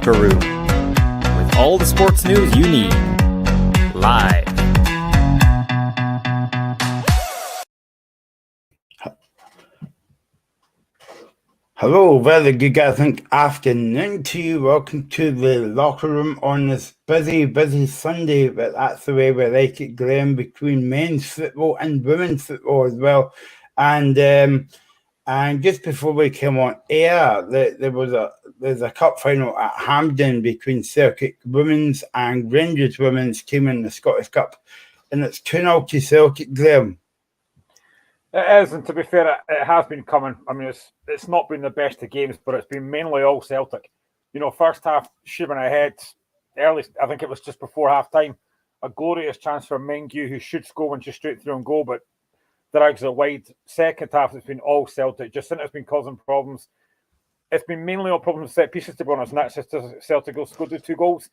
Locker Room, with all the sports news you need, live. Hello, very good afternoon to you. Welcome to the Locker Room on this busy Sunday, but that's the way we like it, Graham, between men's football and women's football as well. And just before we came on air, there's a cup final at Hampden between Celtic women's and Rangers women's team in the Scottish Cup, and it's 2-0 to Celtic, Graham. It is, and to be fair, it has been coming. I mean, it's not been the best of games, but it's been mainly all Celtic. You know, first half shooting ahead, early, I think it was just before half time, a glorious chance for Mengyu, who should score when she's straight through and goal, but drags it wide. Second half, it's been all Celtic. Jacinta's been causing problems. It's been mainly all problems with set pieces, to be honest, and that's just Celtic will score the 2 goals.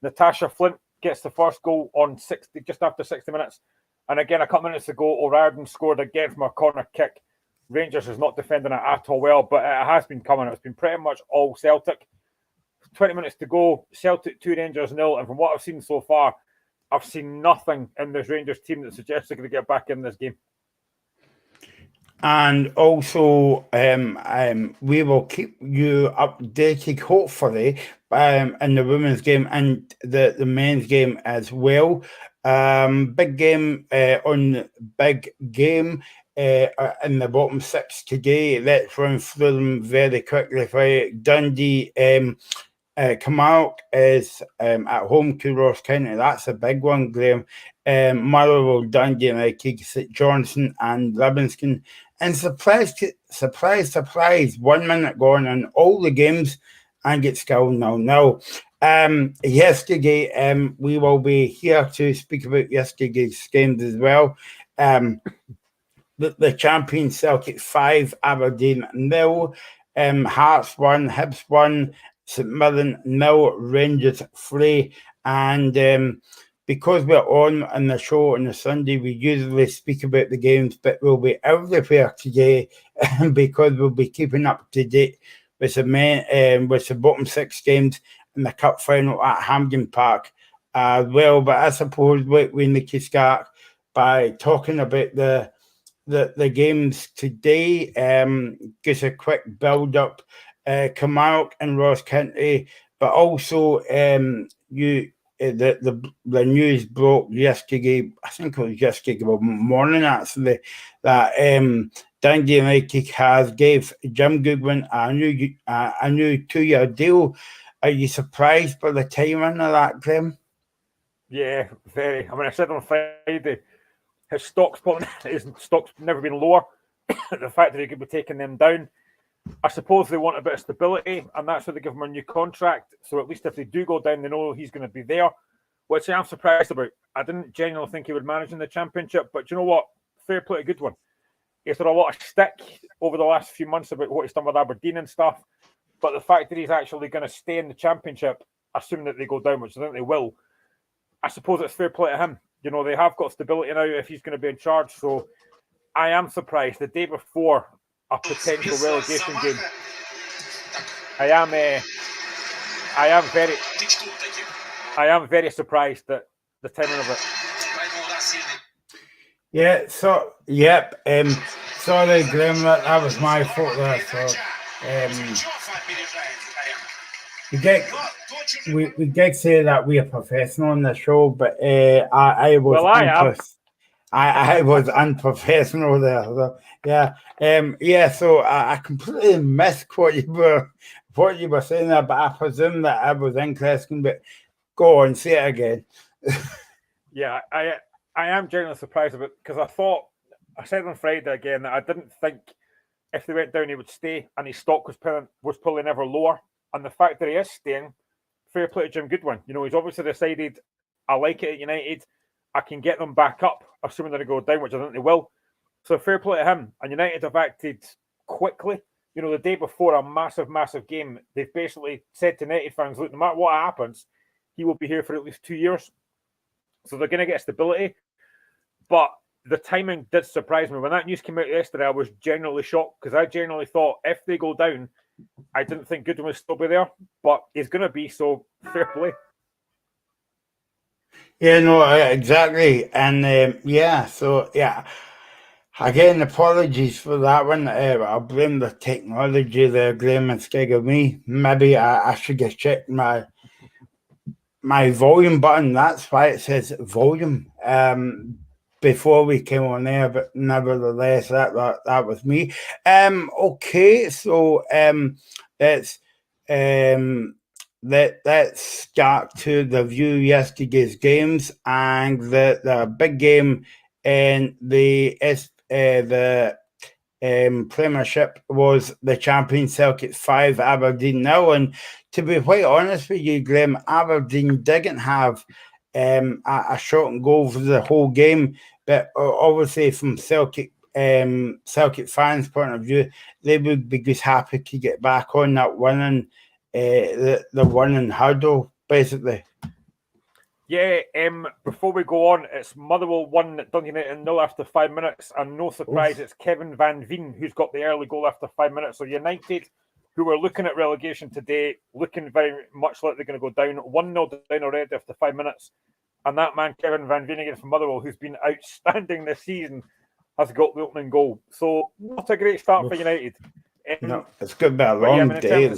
Natasha Flint gets the first goal on 60, just after 60 minutes. And again, a couple minutes ago, O'Riordan scored again from a corner kick. Rangers is not defending it at all well, but it has been coming. It's been pretty much all Celtic. 20 minutes to go, Celtic 2, Rangers 0. And from what I've seen so far, I've seen nothing in this Rangers team that suggests they're going to get back in this game. And also, we will keep you updated, hopefully, in the women's game and the men's game as well. Big game on big game in the bottom 6 today. Let's run through them very quickly for you. Dundee, Kilmarnock is at home to Ross County. That's a big one, Graham. Motherwell, Dundee United, St Johnstone and Livingston. And surprise, 1 minute gone on all the games and it's still 0-0. Yesterday, we will be here to speak about yesterday's games as well. The champion Celtic 5, Aberdeen 0, Hearts 1, Hibs 1, St Mirren 0, Rangers 3, and because we're on the show on a Sunday, we usually speak about the games, but we'll be everywhere today because we'll be keeping up to date with the bottom 6 games in the cup final at Hampden Park as well. But I suppose we need to start by talking about the games today. Just a quick build up, Kilmarnock and Ross County, but also the news broke yesterday. I think it was yesterday morning actually, that Dundee United has gave Jim Goodwin a new 2-year deal. Are you surprised by the timing of that, Graham? Yeah, very. I mean, I said on Friday, his stock's never been lower. The fact that he could be taking them down, I suppose they want a bit of stability, and that's why they give him a new contract. So at least if they do go down, they know he's going to be there, which I'm surprised about. I didn't genuinely think he would manage in the Championship, but you know what? Fair play, a good one. He's had a lot of stick over the last few months about what he's done with Aberdeen and stuff, but the fact that he's actually going to stay in the Championship, assuming that they go down, which I think they will, I suppose it's fair play to him. You know, they have got stability now if he's going to be in charge, so I am surprised. The day before a potential relegation game, I am very surprised at the timing of it. Yeah, so yep. Sorry, Graham, that was my fault there. So we did say that we are professional on the show, but I was unprofessional there. So, yeah. So I completely missed what you were saying there, but I presume that I was interesting. But go on, say it again. Yeah, I am genuinely surprised about it because I said on Friday again that I didn't think if they went down he would stay, and his stock was probably never lower. And the fact that he is staying, fair play to Jim Goodwin. You know, he's obviously decided, I like it at United. I can get them back up, assuming they're going to go down, which I think they will. So fair play to him. And United have acted quickly. You know, the day before a massive game, they've basically said to United fans, look, no matter what happens, he will be here for at least 2 years. So they're going to get stability. But the timing did surprise me. When that news came out yesterday, I was genuinely shocked because I genuinely thought if they go down, I didn't think Goodwin would still be there, but he's going to be, so fair play. Yeah, no, exactly. And so again, apologies for that one. I blame the technology there, Graham, instead of me. Maybe I should have checked my volume button. That's why it says volume before we came on there, but nevertheless, that was me. Okay, so let's let's start to review yesterday's games, and the big game in the Premiership was the champion Celtic 5, Aberdeen 0. And to be quite honest with you, Graham, Aberdeen didn't have a shot and goal for the whole game, but obviously from Celtic fans' point of view, they would be just happy to get back on that winning the winning hurdle, basically. Yeah, before we go on, it's Motherwell 1, Dundee United 0 after 5 minutes, and no surprise, it's Kevin Van Veen who's got the early goal after 5 minutes. So United, who were looking at relegation today, looking very much like they're going to go down, 1-0 down already after 5 minutes. And that man, Kevin Van Veen against Motherwell, who's been outstanding this season, has got the opening goal. So not a great start for United. No, it's going to be a long day.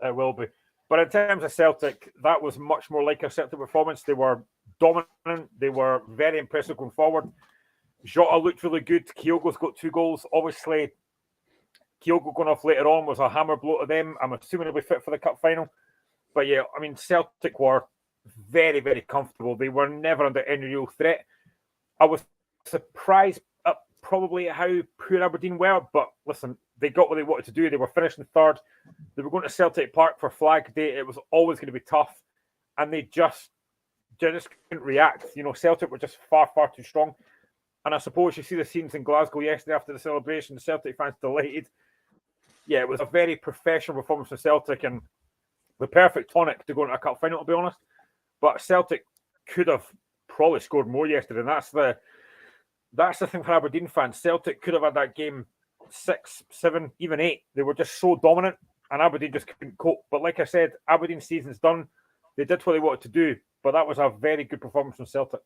It will be. But in terms of Celtic, that was much more like a Celtic performance. They were dominant. They were very impressive going forward. Jota looked really good. Kyogo's got 2 goals. Obviously, Kyogo going off later on was a hammer blow to them. I'm assuming he'll be fit for the cup final. But yeah, I mean, Celtic were very, very comfortable. They were never under any real threat. I was surprised at probably how poor Aberdeen were. But listen, they got what they wanted to do. They were finishing third. They were going to Celtic Park for Flag Day. It was always going to be tough. And they just couldn't react. You know, Celtic were just far, far too strong. And I suppose you see the scenes in Glasgow yesterday after the celebration. The Celtic fans delighted. Yeah, it was a very professional performance for Celtic and the perfect tonic to go into a cup final, to be honest. But Celtic could have probably scored more yesterday. And that's the thing for Aberdeen fans. Celtic could have had that game 6, 7, even 8. They were just so dominant, and Aberdeen just couldn't cope. But like I said, Aberdeen's season's done. They did what they wanted to do, but that was a very good performance from Celtic.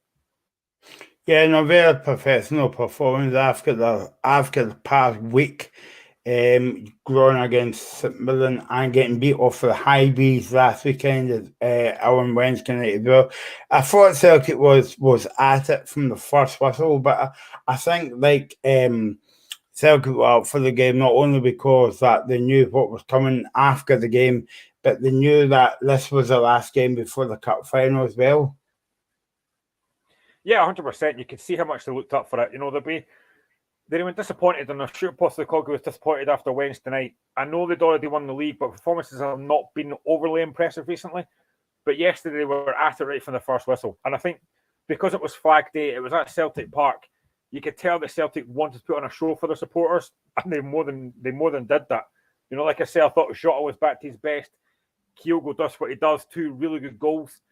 Yeah, no, very professional performance after the past week, growing against St Mirren and getting beat off the high bees last weekend on Wednesday night as well. I thought Celtic was at it from the first whistle, but I think Celtic were out for the game not only because that they knew what was coming after the game, but they knew that this was the last game before the cup final as well. Yeah, 100%. You could see how much they looked up for it. You know, they were disappointed, and I'm sure Postecoglou was disappointed after Wednesday night. I know they'd already won the league, but performances have not been overly impressive recently. But yesterday they were at it right from the first whistle. And I think because it was Flag Day, it was at Celtic Park, you could tell that Celtic wanted to put on a show for their supporters, and they more than did that. You know, like I said, I thought Jota was back to his best. Kyogo does what he does, 2 really good goals.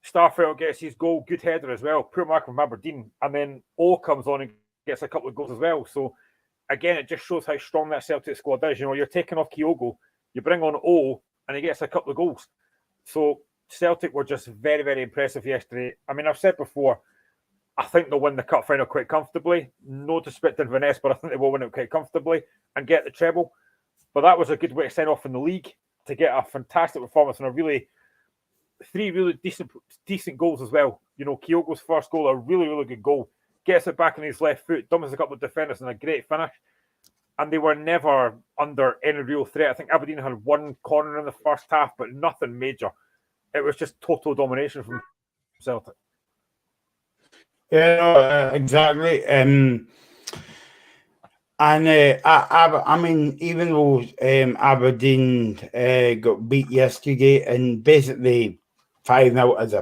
Starfelt gets his goal, good header as well. Poor mark from Aberdeen. And then O comes on and gets a couple of goals as well. So, again, it just shows how strong that Celtic squad is. You know, you're taking off Kyogo, you bring on O, and he gets a couple of goals. So, Celtic were just very, very impressive yesterday. I mean, I've said before, I think they'll win the cup final quite comfortably. No disrespect to Vanessa, but I think they will win it quite comfortably and get the treble. But that was a good way to sign off in the league, to get a fantastic performance and 3 really decent goals as well. You know, Kyogo's first goal, a really, really good goal. Gets it back on his left foot, dumps a couple of defenders and a great finish. And they were never under any real threat. I think Aberdeen had 1 corner in the first half, but nothing major. It was just total domination from Celtic. Yeah, no, exactly. I mean, even though Aberdeen got beat yesterday and basically 5-0 as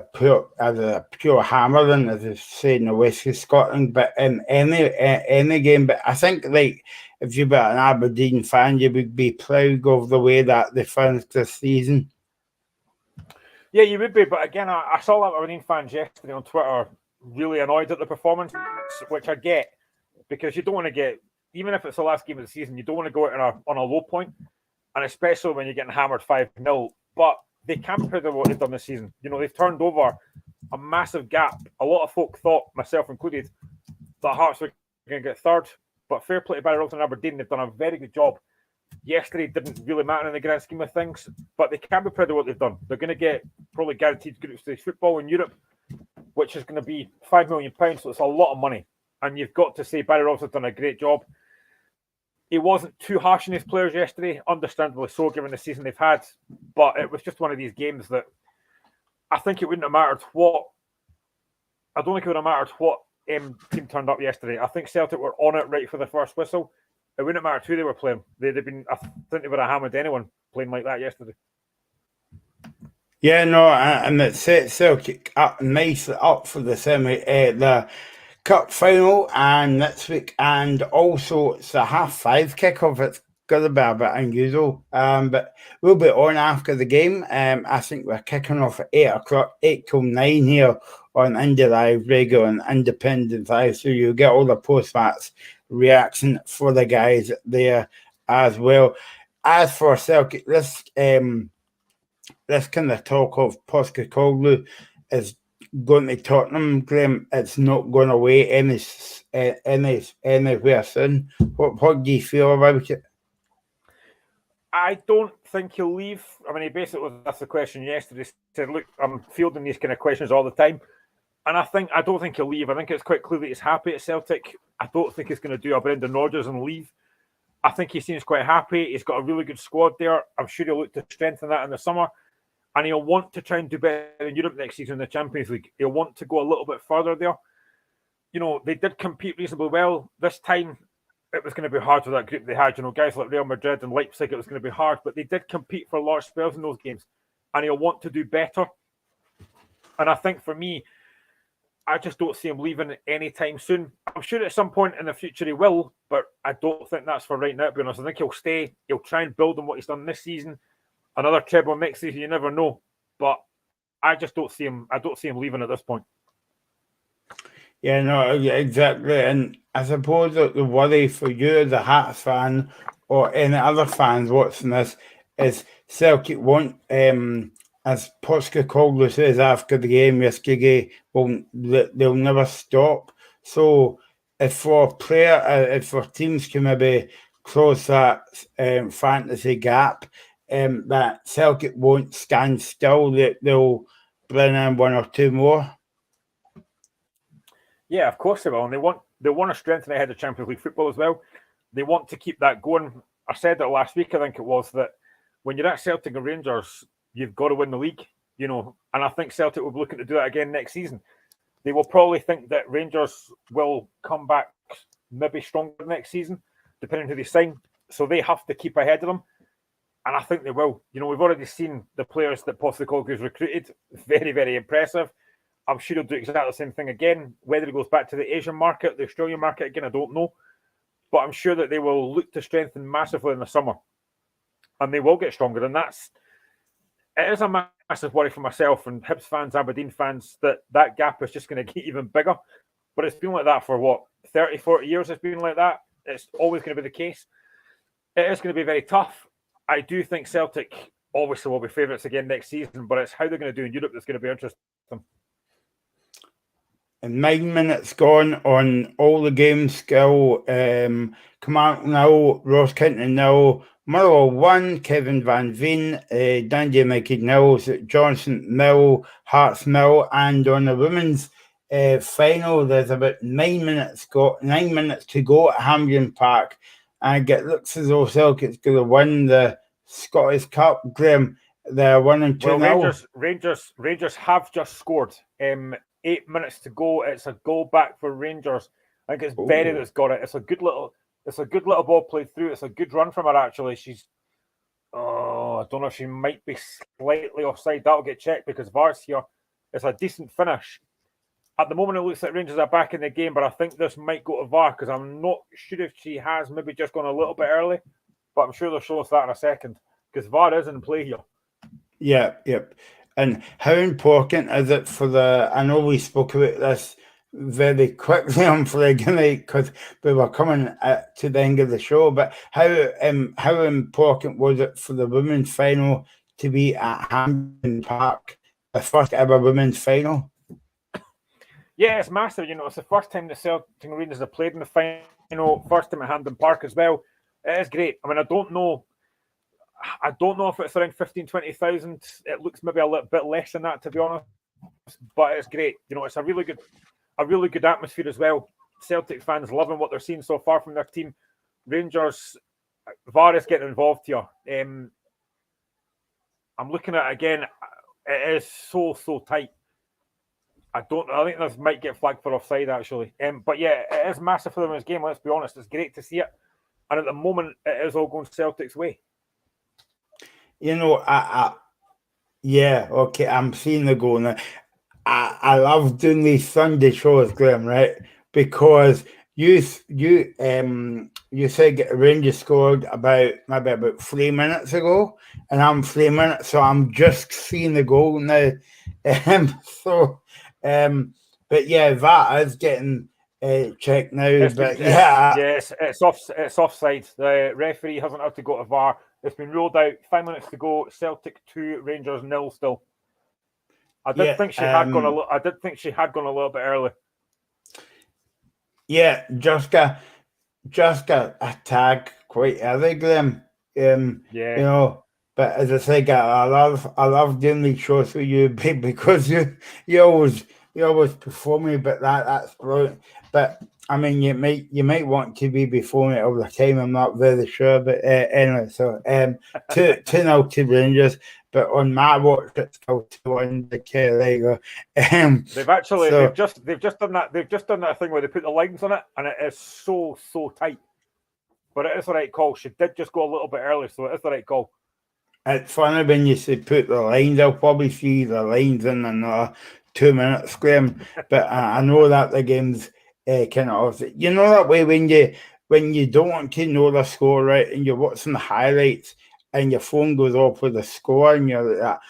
a pure hammering, as they say in the west of Scotland, but in any game. But I think, like, if you were an Aberdeen fan, you would be proud of the way that they finished this season. Yeah, you would be. But again, I saw that Aberdeen fans yesterday on Twitter really annoyed at the performance, which I get, because you don't want to get even if it's the last game of the season, you don't want to go out on a low point, and especially when you're getting hammered 5-0. But they can't be proud of what they've done this season. They've turned over a massive gap. A lot of folk thought, myself included, that Hearts were going to get third. But fair play to Barry Robson and Aberdeen. They've done a very good job. Yesterday didn't really matter in the grand scheme of things, but they can be proud of what they've done. They're going to get probably guaranteed group stage football in Europe, which is going to be £5 million, so it's a lot of money. And you've got to say Barry Robson's done a great job. He wasn't too harsh on his players yesterday, understandably so, given the season they've had. But it was just one of these games that I think it wouldn't have mattered what. I don't think it would have mattered what team turned up yesterday. I think Celtic were on it right for the first whistle. It wouldn't have mattered who they were playing. They'd have been. I think they would have hammered anyone playing like that yesterday. Yeah, no, and it set Celtic up nicely up for the cup final and next week, and also it's a 5:30 kickoff. It's going to be a bit unusual, but we'll be on after the game. I think we're kicking off at 8:00, 8 till 9 here on Indie Live, regular and Independent Live, so you'll get all the post-match reaction for the guys there as well. As for Celtic, this kind of talk of Postecoglou is going to Tottenham, Graham. It's not going away anywhere soon. What do you feel about it? I don't think he'll leave. I mean, he basically was asked the question yesterday. He said, "Look, I'm fielding these kind of questions all the time." And I don't think he'll leave. I think it's quite clear that he's happy at Celtic. I don't think he's going to do a Brendan Rodgers and leave. I think he seems quite happy. He's got a really good squad there. I'm sure he'll look to strengthen that in the summer. And he'll want to try and do better in Europe next season in the Champions League. He'll want to go a little bit further there. They did compete reasonably well. This time, it was going to be hard with that group they had. Guys like Real Madrid and Leipzig, it was going to be hard. But they did compete for large spells in those games. And he'll want to do better. And I think for me, I just don't see him leaving anytime soon. I'm sure at some point in the future he will, but I don't think that's for right now, to be honest. I think he'll stay. He'll try and build on what he's done this season. Another treble next season, you never know. But I just don't see him. I don't see him leaving at this point. Yeah, no, exactly. And I suppose that the worry for you, the Hearts fan, or any other fans watching this, is Celtic won't, as Postecoglou says after the game yesterday, they'll never stop. So if for teams can maybe close that fantasy gap, that Celtic won't stand still, they'll bring in one or two more. Yeah, of course they will. And they want to strengthen ahead of Champions League football as well. They want to keep that going. I said it last week, I think it was, that when you're at Celtic and Rangers, you've got to win the league, and I think Celtic will be looking to do that again next season. They will probably think that Rangers will come back maybe stronger next season, depending on who they sign. So they have to keep ahead of them. And I think they will. We've already seen the players that Postecoglou's recruited. Very, very impressive. I'm sure he'll do exactly the same thing again. Whether he goes back to the Asian market, the Australian market again, I don't know. But I'm sure that they will look to strengthen massively in the summer. And they will get stronger. And it is a massive worry for myself and Hibs fans, Aberdeen fans, that gap is just going to get even bigger. But it's been like that for 30, 40 years it's been like that. It's always going to be the case. It is going to be very tough. I do think Celtic obviously will be favourites again next season, but it's how they're going to do in Europe that's going to be interesting. And 9 minutes gone on all the games still. Kilmarnock 0, Ross County 0, Motherwell 1, Kevin Van Veen, Dundee United 0, Johnson 0, Hearts 0, and on the women's final, there's about 9 minutes to go at Hampden Park, and it looks as though Celtic's going to win the Scottish Cup. Graham, they're 1-2 now. Rangers have just scored. 8 minutes to go. It's a goal back for Rangers. I think it's Berry that's got it. It's a good little ball played through. It's a good run from her, actually. I don't know if she might be slightly offside. That'll get checked because VAR's here. It's a decent finish. At the moment, it looks like Rangers are back in the game, but I think this might go to VAR because I'm not sure if she has maybe just gone a little bit early, but I'm sure they'll show us that in a second because VAR is in play here. Yeah, yep. And how important is it I know we spoke about this very quickly, unfortunately, because we were coming to the end of the show. But how important was it for the women's final to be at Hampden Park, the first ever women's final? Yeah, it's massive. It's the first time the Celtic Rangers have played in the final, first time at Hampden Park as well. It is great. I mean, I don't know if it's around 15,000-20,000. It looks maybe a little bit less than that, to be honest. But it's great. It's a really good atmosphere as well. Celtic fans loving what they're seeing so far from their team. Rangers, VAR is getting involved here. I'm looking at it again. It is so tight. I think this might get flagged for offside, actually. But yeah, it is massive for them in this game, let's be honest. It's great to see it. And at the moment, it is all going Celtic's way. Yeah, okay, I'm seeing the goal now. I love doing these Sunday shows, Graham, right? Because you said Rangers scored maybe about 3 minutes ago, and I'm 3 minutes, so I'm just seeing the goal now. But yeah, that is getting checked now. It's offside. The referee hasn't had to go to VAR. It's been ruled out. 5 minutes to go. Celtic 2, Rangers 0 still. I did think she had gone a little bit early. Yeah, just got a tag quite early, Graham. But as I say, I love doing these shows with you, because you always perform me, but that's brilliant. But I mean, you might want to be before me all the time. I'm not very sure, but anyway. So 2-0 to Rangers, but on my watch it's still 2-1 to Carolina. They've just done that. They've just done that thing where they put the lines on it, and it is so tight. But it is the right call. She did just go a little bit early, so it is the right call. It's funny when you say put the lines. I'll probably see the lines in another 2 minutes, Graham. But I know that the game's kind of that way when you don't want to know the score, right, and you're watching the highlights and your phone goes off with the score and you're like that,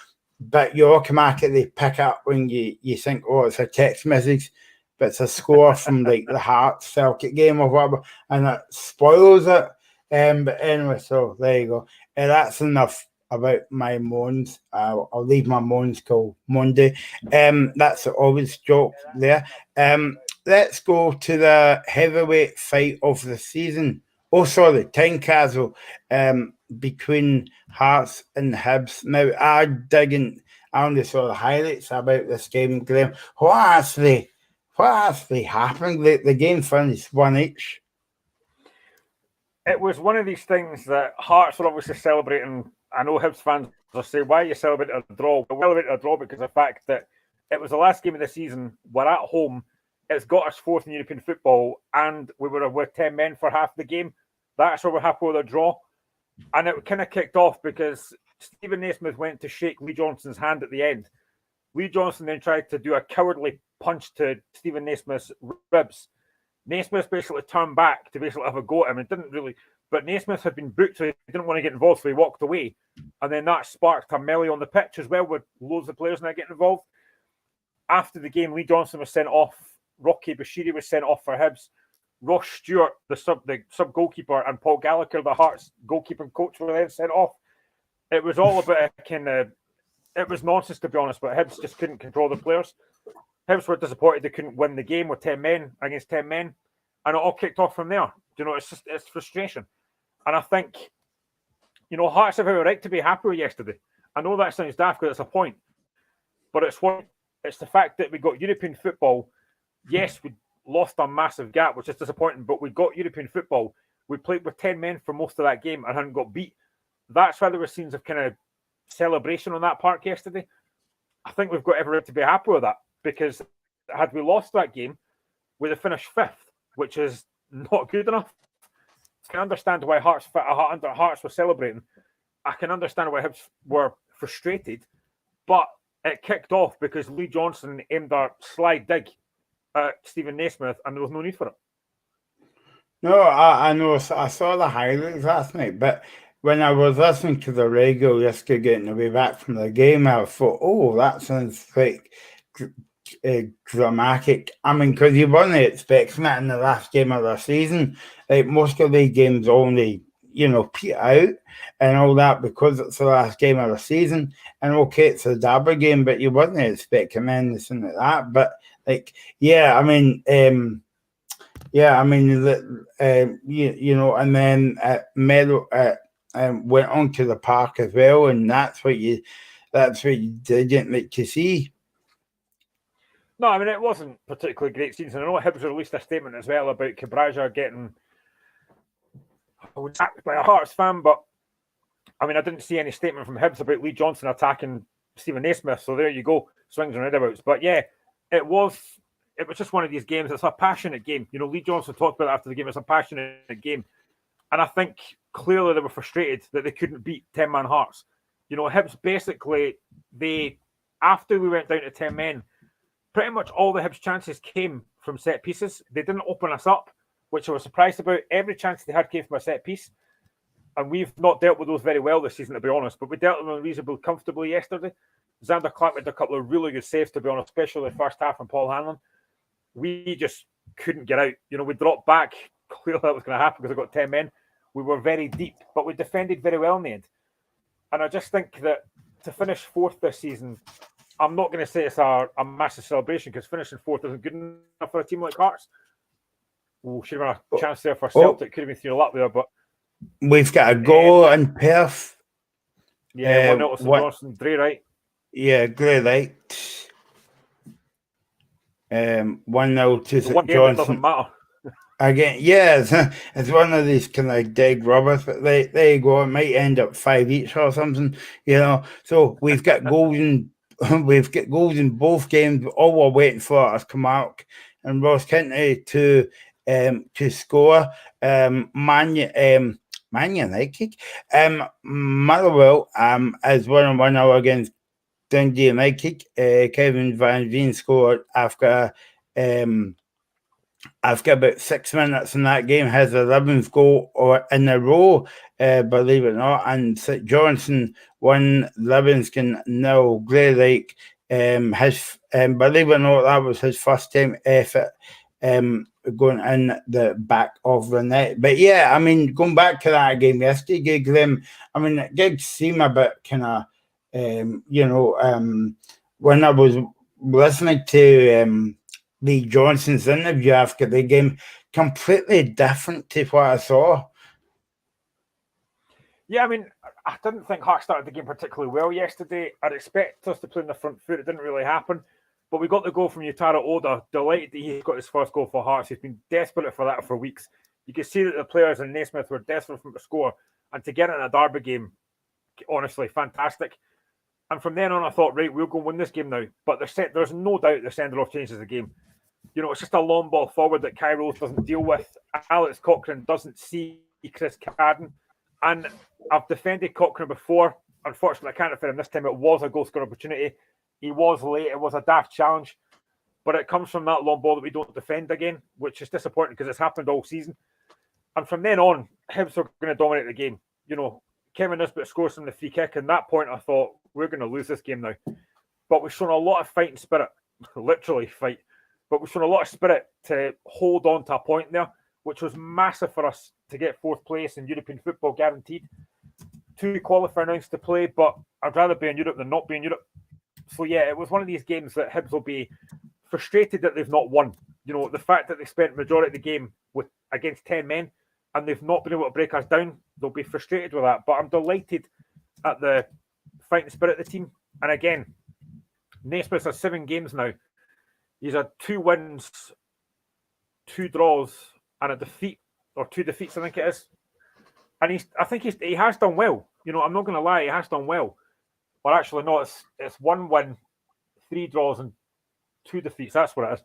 but you automatically pick up when you think, oh, it's a text message, but it's a score from like the Hearts Celtic game or whatever, and it spoils it. But anyway, so there you go. That's enough about my moans. I'll leave my moans till Monday. That's always joke there. Let's go to the heavyweight fight of the season. Oh, sorry, time capsule between Hearts and Hibs. Now, I only saw the highlights about this game, Graham. What actually happened? The game finished 1 each. It was one of these things that Hearts were obviously celebrating. I know Hibs fans will say, why are you celebrating a draw? We're celebrating a draw because of the fact that it was the last game of the season. We're at home. It's got us fourth in European football, and we were with 10 men for half the game. That's why we're happy with a draw. And it kind of kicked off because Stephen Naismith went to shake Lee Johnson's hand at the end. Lee Johnson then tried to do a cowardly punch to Stephen Naismith's ribs. Naismith basically turned back to basically have a go at him. It didn't really, but Naismith had been booked, so he didn't want to get involved, so he walked away. And then that sparked a melee on the pitch as well, with loads of players now getting involved. After the game, Lee Johnson was sent off. Rocky Bashiri was sent off for Hibs. Ross Stewart, the sub goalkeeper, and Paul Gallagher, the Hearts goalkeeping coach, were then sent off. It was all a bit it was nonsense, to be honest, but Hibs just couldn't control the players. Hibs were disappointed they couldn't win the game with 10 men against 10 men, and it all kicked off from there. It's frustration. And I think, Hearts have every right to be happy with yesterday. I know that sounds daft because it's a point, but it's the fact that we got European football. Yes, we lost a massive gap, which is disappointing, but we got European football. We played with 10 men for most of that game and hadn't got beat. That's why there were scenes of kind of celebration on that park yesterday. I think we've got every right to be happy with that, because had we lost that game, we'd have finished fifth, which is not good enough. I can understand why Hearts were celebrating. I can understand why Hibs were frustrated, but it kicked off because Lee Johnson aimed a sly dig at Stephen Naismith, and there was no need for it. No, I know. I saw the highlights last night, but when I was listening to the radio yesterday, getting the way back from the game, I thought, oh, that sounds like dramatic. I mean, because you weren't expecting it in the last game of the season. Like most of these games only, peter out and all that because it's the last game of the season. And okay, it's a Derby game, but you weren't expecting anything like that. But like, and then Meadow went on to the park as well, and that's what you didn't like to see. No, I mean, it wasn't particularly great scenes. And I know Hibs released a statement as well about Cabraja getting attacked by a Hearts fan, but I mean, I didn't see any statement from Hibs about Lee Johnson attacking Stephen Naismith. So there you go, swings and roundabouts. But yeah, it was just one of these games. It's a passionate game. Lee Johnson talked about it after the game. It's a passionate game. And I think clearly they were frustrated that they couldn't beat 10-man Hearts. Hibs basically, after we went down to 10 men, pretty much all the Hibs chances came from set pieces. They didn't open us up, which I was surprised about. Every chance they had came from a set piece. And we've not dealt with those very well this season, to be honest. But we dealt with them reasonably comfortably yesterday. Xander Clark made a couple of really good saves, to be honest, especially the first half from Paul Hanlon. We just couldn't get out. We dropped back. Clearly that was going to happen because I got 10 men. We were very deep, but we defended very well in the end. And I just think that to finish fourth this season, I'm not going to say it's a massive celebration because finishing fourth isn't good enough for a team like Hearts. Oh, should have had a chance there for Celtic. Could have been 3 up there, but we've got a goal in Perth. Yeah, 1-0 to St Johnstone, Dre right. Yeah, Gray right. 1-0 to St Johnstone. Doesn't matter. Again, yeah, it's one of these kind of dead rubbers, but there you go. It might end up 5 each or something, So we've got goals in both games. All we're waiting for is Camargue and Ross Kennedy to score. Man United. Motherwell is 1-1 against Dundee United. Kevin Van Veen scored after about 6 minutes in that game, his 11th goal in a row, believe it or not. And St Johnstone won Livingston 0. Grey his believe it or not, that was his first time effort going in the back of the net. But yeah, I mean, going back to that game yesterday, Graham, I mean, it did seem a bit kind of, when I was listening to Lee Johnson's interview after the game, completely different to what I saw. Yeah, I mean, I didn't think Hearts started the game particularly well yesterday. I'd expect us to play in the front foot. It didn't really happen. But we got the goal from Yutaro Oda. Delighted that he got his first goal for Hearts. He's been desperate for that for weeks. You can see that the players and Naismith were desperate for him to score. And to get in a Derby game, honestly, fantastic. And from then on, I thought, right, we'll go win this game now. But there's no doubt the sender-off changes the game. It's just a long ball forward that Kai Rose doesn't deal with. Alex Cochrane doesn't see Chris Cadden. And I've defended Cochrane before. Unfortunately, I can't defend him this time. It was a goal score opportunity. He was late. It was a daft challenge. But it comes from that long ball that we don't defend again, which is disappointing because it's happened all season. And from then on, Hibs are going to dominate the game. Kevin Nisbet scores from the free kick. And that point, I thought, we're going to lose this game now. But we've shown a lot of fighting spirit. Literally fight. But we've shown a lot of spirit to hold on to a point there, which was massive for us to get fourth place in European football guaranteed. 2 qualifier rounds to play, but I'd rather be in Europe than not be in Europe. So yeah, it was one of these games that Hibs will be frustrated that they've not won. The fact that they spent majority of the game against 10 men and they've not been able to break us down, they'll be frustrated with that. But I'm delighted at the fighting spirit of the team. And again, Naismith has 7 games now. He's had 2 wins, 2 draws, and a defeat, or 2 defeats, I think it is. And I think he has done well. I'm not going to lie, he has done well. Or actually, no, it's 1 win, 3 draws, and 2 defeats. That's what it is.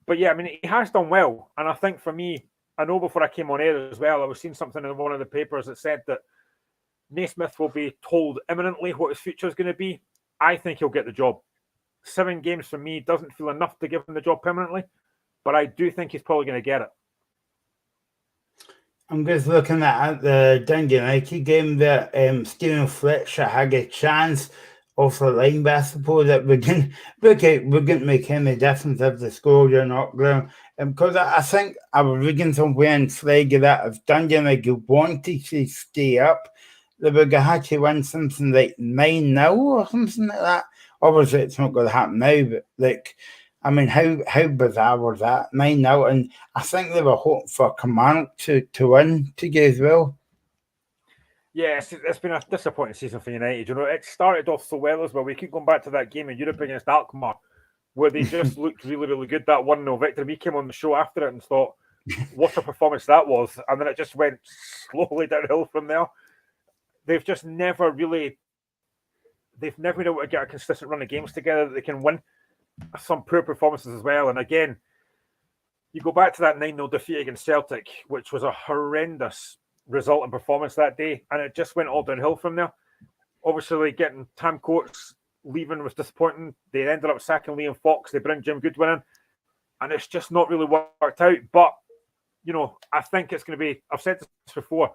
But yeah, I mean, he has done well. And I think for me, I know before I came on air as well, I was seeing something in one of the papers that said that Naismith will be told imminently what his future is going to be. I think he'll get the job. 7 games for me doesn't feel enough to give him the job permanently, but I do think he's probably going to get it. I'm just looking at the Dundee United game there. Stephen Fletcher had a chance off the line, but I suppose that we can make any difference if the score or not, Graham. Because I think I was reading somewhere in Sligo that if Dundee wanted to stay up, they would have had to win something like 9-0 or something like that. Obviously, it's not going to happen now, but like, I mean, how bizarre was that? 9-0, and I think they were hoping for Kilmarnock to win to get as well. Yeah, it's been a disappointing season for United. You know, it started off so well as well. We keep going back to that game in Europe against Alkmaar, where they just looked really, really good. That 1-0 victory. We came on the show after it and thought, what a performance that was. And then it just went slowly downhill from there. They've just never really, they've never been able to get a consistent run of games together that they can win. Some poor performances as well. And again, you go back to that 9-0 defeat against Celtic, which was a horrendous result and performance that day, and it just went all downhill from there. Obviously, getting Tam Coates leaving was disappointing. They ended up sacking Liam Fox. They bring Jim Goodwin in, and it's just not really worked out. But, you know, I think it's going to be, I've said this before,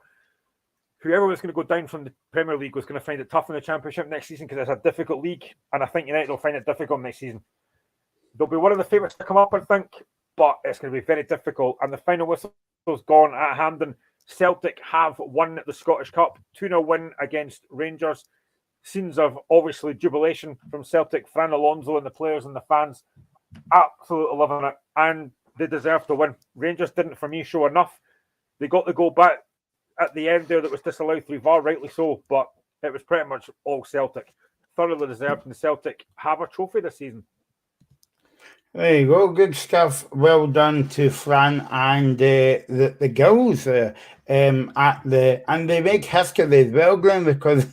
whoever was going to go down from the Premier League was going to find it tough in the Championship next season because it's a difficult league, and I think United will find it difficult next season. They'll be one of the favourites to come up, I think, but it's going to be very difficult. And the final whistle's gone at Hampden. Celtic have won the Scottish Cup, 2-0 win against Rangers. Scenes of obviously jubilation from Celtic, Fran Alonso and the players and the fans, absolutely loving it, and they deserve to win. Rangers didn't, for me, show enough. They got the goal back at the end there that was disallowed through VAR, rightly so, but it was pretty much all Celtic. Thoroughly deserved, and Celtic have a trophy this season. There you go, good stuff. Well done to Fran and the girls at and they make history as well, Glenn, because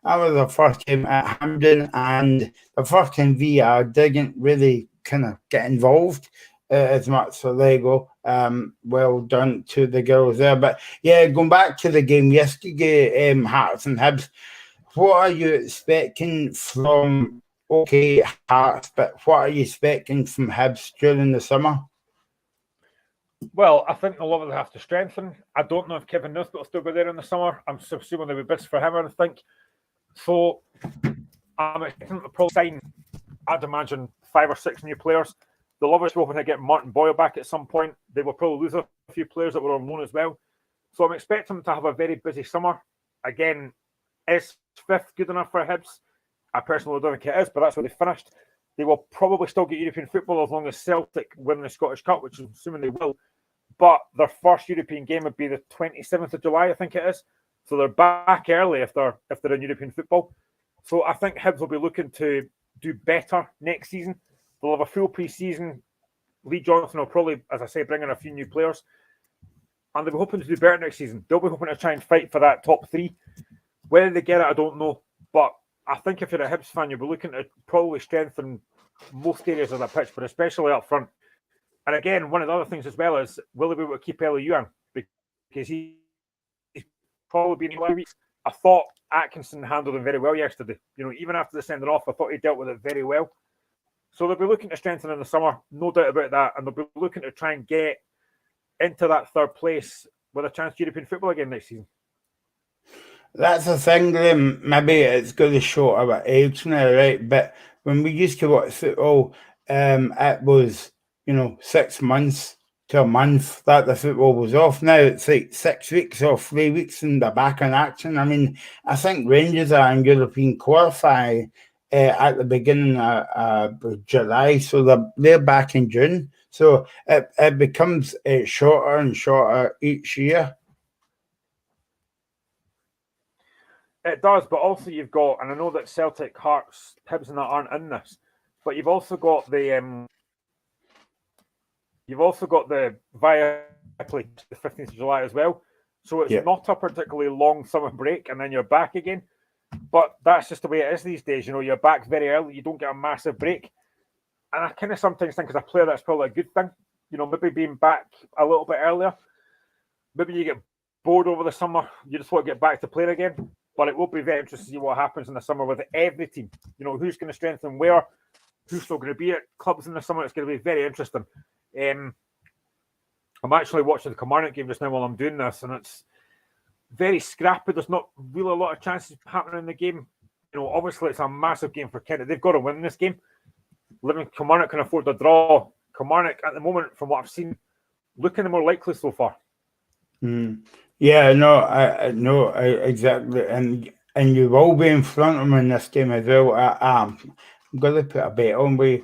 that was the first game at Hampden and the first time VR didn't really kind of get involved as much. So there you go. Well done to the girls there. But yeah, going back to the game yesterday, Hearts and Hibs. What are you expecting from? Okay, Hearts, but what are you expecting from Hibs during the summer? Well, I think a lot of them have to strengthen. I don't know if Kevin Nuthall will still be there in the summer. I'm assuming there'll be bits for him, I think. So I'm expecting to probably sign, I'd imagine, 5 or 6 new players. They'll obviously hoping to get Martin Boyle back at some point. They will probably lose a few players that were on loan as well. So I'm expecting them to have a very busy summer. Again, is 5th good enough for Hibs? I personally don't think it is, but that's where they finished. They will probably still get European football as long as Celtic win the Scottish Cup, which I'm assuming they will. But their first European game would be the 27th of July, I think it is. So they're back early if they're in European football. So I think Hibs will be looking to do better next season. They'll have a full pre-season. Lee Johnson will probably, as I say, bring in a few new players. And they'll be hoping to do better next season. They'll be hoping to try and fight for that top 3. Whether they get it, I don't know. But I think if you're a Hibs fan, you'll be looking to probably strengthen most areas of the pitch, but especially up front. And again, one of the other things as well is, will they be able to keep Ellie Yuan? Because he's probably been 2 weeks. I thought Atkinson handled him very well yesterday. You know, even after the sending off, I thought he dealt with it very well. So they'll be looking to strengthen in the summer, no doubt about that. And they'll be looking to try and get into that 3rd place with a chance to European football again next season. That's the thing, Graham. Maybe it's going to show our age now, right? But when we used to watch football, it was, 6 months to a month that the football was off. Now it's like 6 weeks or 3 weeks and they're back in action. I mean, I think Rangers are in European qualify at the beginning of July, so they're back in June. So it becomes shorter and shorter each year. It does, but also you've got, and I know that Celtic, Hearts, Hibs and that aren't in this, but you've also got the Viaplay the 15th of July as well. So it's not a particularly long summer break, and then you're back again. But that's just the way it is these days. You know, you're back very early. You don't get a massive break. And I kind of sometimes think as a player that's probably a good thing. You know, maybe being back a little bit earlier. Maybe you get bored over the summer. You just want to get back to playing again. But it will be very interesting to see what happens in the summer with every team. You know, who's going to strengthen where, who's still going to be at clubs in the summer. It's going to be very interesting. I'm actually watching the Kilmarnock game just now while I'm doing this, and it's very scrappy. There's not really a lot of chances happening in the game. obviously it's a massive game for Kent. They've got to win this game. Kilmarnock can afford a draw. Kilmarnock, at the moment, from what I've seen, looking the more likely so far. Yeah, no, exactly, and you will be in front of them in this game as well. I'm going to put a bet on we.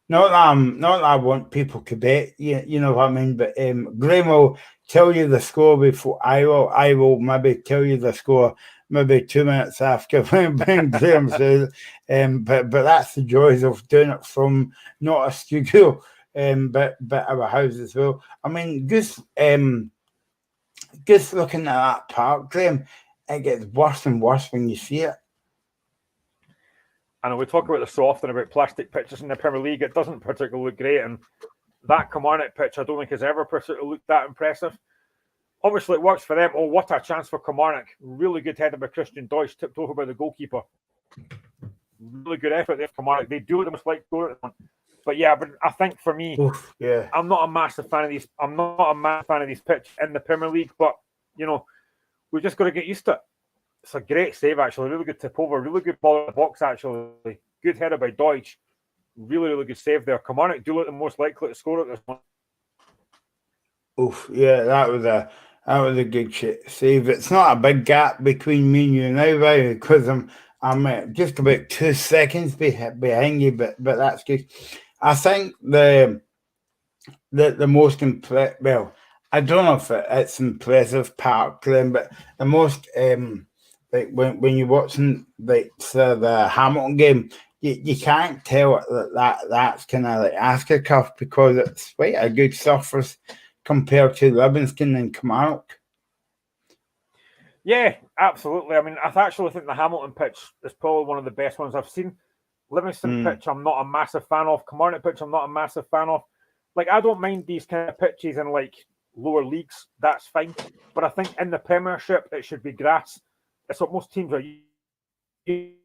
Not that I want people to bet, you know what I mean. But Graham will tell you the score before I will. I will maybe tell you the score maybe 2 minutes after when Graham says. But that's the joys of doing it from not a studio, but our house as well. I mean, just looking at that park, Graham, it gets worse and worse when you see it. I know we talk about this so often about plastic pitches in the Premier League. It doesn't particularly look great, and that Kilmarnock pitch I don't think has ever particularly looked that impressive. Obviously, it works for them. Oh, what a chance for Kilmarnock. Really good header by Christian Deutsch, tipped over by the goalkeeper. Really good effort there for Kilmarnock. They do it almost like score at the moment. But yeah, but I think for me, I'm not a massive fan of these. I'm not a massive fan of these pitch in the Premier League, but we've just got to get used to it. It's a great save, actually. Really good tip over. Really good ball in the box, actually. Good header by Deutsch. Really, really good save there. Kilmarnock do look the most likely to score at this one. Yeah, that was a good save. It's not a big gap between me and you now, right? Because I'm just about 2 seconds behind you, but that's good. I think the most impressive. Well, I don't know if it's impressive part, Glenn, but the most like when you're watching the Hamilton game, you can't tell that's kind of like AstroTurf because it's quite a good surface compared to Livingston and Kilmarnock. Yeah, absolutely. I mean, I actually think the Hamilton pitch is probably one of the best ones I've seen. Livingston pitch, I'm not a massive fan of. Kilmarnock pitch, I'm not a massive fan of. Like, I don't mind these kind of pitches in like lower leagues. That's fine. But I think in the Premiership, it should be grass. It's what most teams are used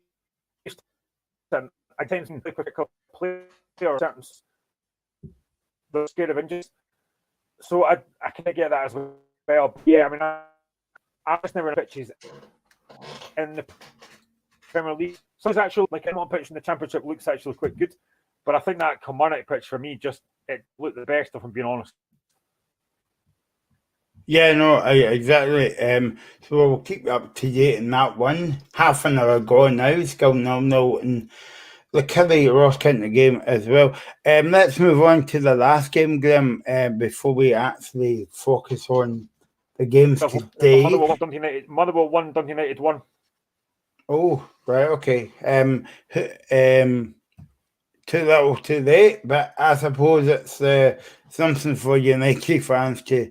to. I tend to think a player or certain they're scared of injuries. So I kind of get that as well. But yeah, I mean, I just never pitches in the Premier League. So it's actually like anyone pitch in the Championship looks actually quite good. But I think that Kilmarnock pitch for me it looked the best, if I'm being honest. Yeah, no, exactly. So we'll keep you up to date in that one. Half an hour ago now, still 0-0 in the Kerry Ross County game as well. Let's move on to the last game, Graham, before we actually focus on the games today. Motherwell 1, Dundee United 1. Oh, right, okay. Too little, too late, but I suppose it's something for United fans to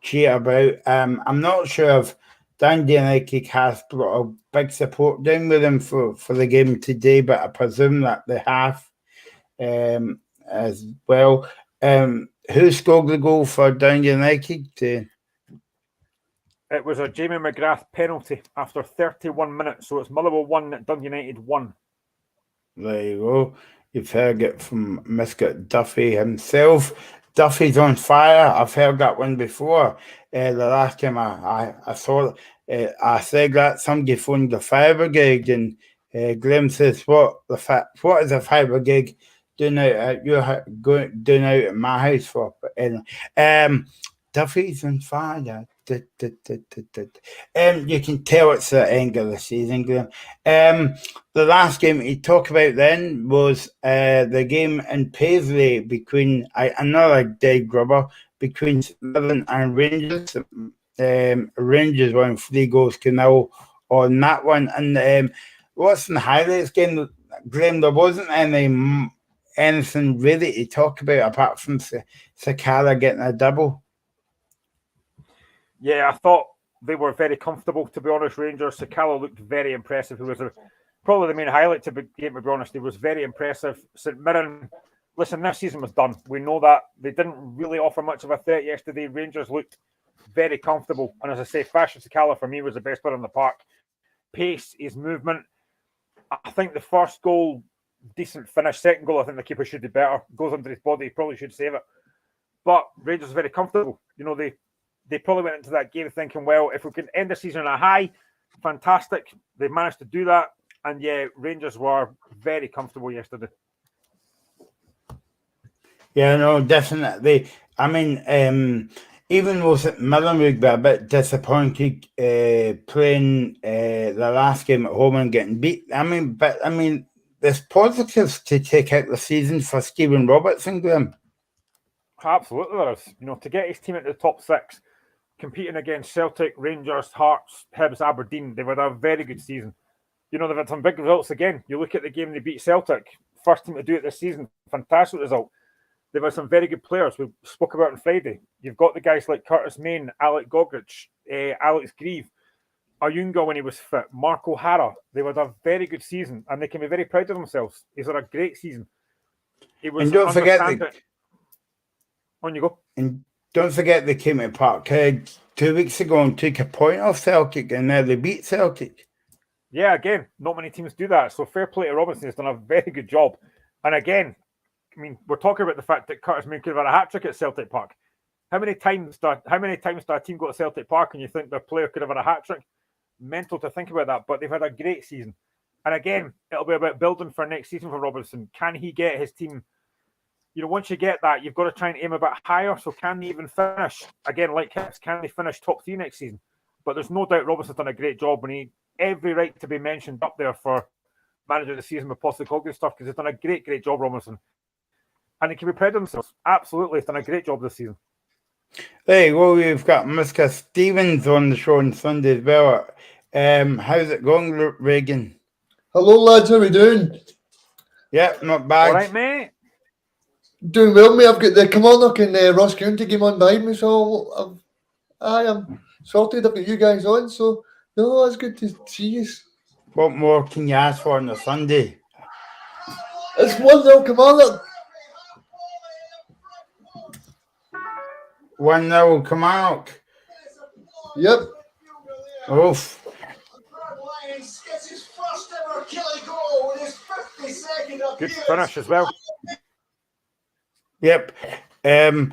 cheer about. I'm not sure if Dundee United has brought a big support down with them for the game today, but I presume that they have as well. Who scored the goal for Dundee United? It was a Jamie McGrath penalty after 31 minutes, so it's Motherwell 1, Dundee United 1. There you go. You've heard it from Mr. Duffy himself. Duffy's on fire. I've heard that one before. The last time I saw it, I said that somebody phoned the fire brigade, and Graham says, "What is a fire brigade doing out at my house for?" But anyway, Duffy's on fire. You can tell it's the end of the season, Graham. The last game he talked about then was the game in Paisley between another dead grubber between Midland and Rangers. Rangers won 3-0 on that one. And what's in the highlights game, Graham? There wasn't anything really to talk about apart from Sakala getting a double. Yeah, I thought they were very comfortable, to be honest. Rangers. Sakala looked very impressive. He was probably the main highlight to the game, to be honest. He was very impressive. St Mirren, listen, this season was done. We know that. They didn't really offer much of a threat yesterday. Rangers looked very comfortable. And as I say, Fashion Sakala for me was the best player in the park. Pace, his movement. I think the first goal, decent finish. Second goal, I think the keeper should do better. Goes under his body, he probably should save it. But Rangers are very comfortable. They probably went into that game thinking, well, if we can end the season on a high, fantastic. They managed to do that. And yeah, Rangers were very comfortable yesterday. Yeah, no, definitely. I mean, even though St Mirren would be a bit disappointed playing the last game at home and getting beat. But there's positives to take out the season for Stephen Robertson, Graham. Absolutely, there is. To get his team into the top 6, competing against Celtic, Rangers, Hearts, Hibs, Aberdeen, they've had a very good season. They've had some big results again. You look at the game they beat Celtic, first team to do it this season, fantastic result. They've had some very good players. We spoke about on Friday. You've got the guys like Curtis Main, Alec Gogrich, Alex Grieve, Ayunga when he was fit, Mark O'Hara. They've had a very good season, and they can be very proud of themselves. He's had a great season. And don't forget on you go. And don't forget they came to Parkhead 2 weeks ago and took a point off Celtic, and now they beat Celtic. Yeah, again, not many teams do that. So fair play to Robinson. He's done a very good job. And again, we're talking about the fact that Curtis Main could have had a hat-trick at Celtic Park. How many times does a team go to Celtic Park and you think their player could have had a hat-trick? Mental to think about that, but they've had a great season. And again, it'll be about building for next season for Robinson. Can he get his team? Once you get that, you've got to try and aim a bit higher. So can they even finish? Again, like Hibs, can they finish top 3 next season? But there's no doubt Robinson's done a great job, and he every right to be mentioned up there for manager of the season with Postecoglou stuff, because he's done a great job, Robinson. And he can be proud of themselves. Absolutely, he's done a great job this season. Hey, well, we've got Mr. Stevens on the show on Sunday as well. How's it going, Reagan? Hello, lads. How are we doing? Yeah, not bad. All right, mate. Doing well, mate. I've got the Kilmarnock and Ross County game on behind me, so I am sorted. I've got you guys on, so no, it's good to see you. What more can you ask for on a Sunday? It's 1-0 Kilmarnock. 1-0 Kilmarnock. Yep. Oof. Good finish as well. Yep. So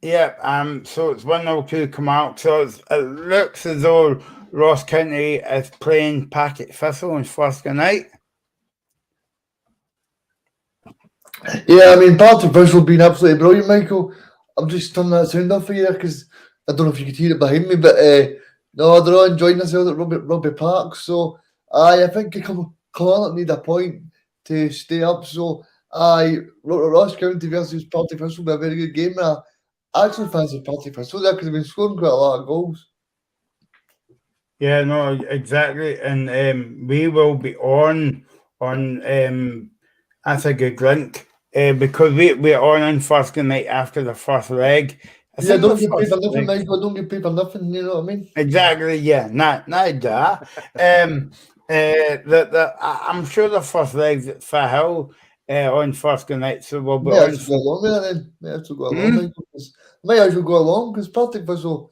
it's 1-0 to Kilmarnock. So it looks as though Ross County is playing Packet Thistle on Thursday night. Yeah, Partick Thistle been absolutely brilliant, Michael. I'm just turning that sound off for you because I don't know if you could hear it behind me, but no, they're all enjoying themselves at Rugby Park. So I think Kilmarnock need a point to stay up. So Ross County versus Partick Thistle will be a very good game. I actually fancy Partick Thistle there because they've been scoring quite a lot of goals. Yeah, no, exactly. And we will be on that's a good link. Because we're on Thursday night after the first leg. Yeah, don't get paid for nothing, Michael. Don't get paid for nothing, you know what I mean? Exactly, yeah. Not that. I'm sure the first leg's at Fairhill on Thursday night, so we'll be on. Might go along there then. Might as well go along because Partick Thistle,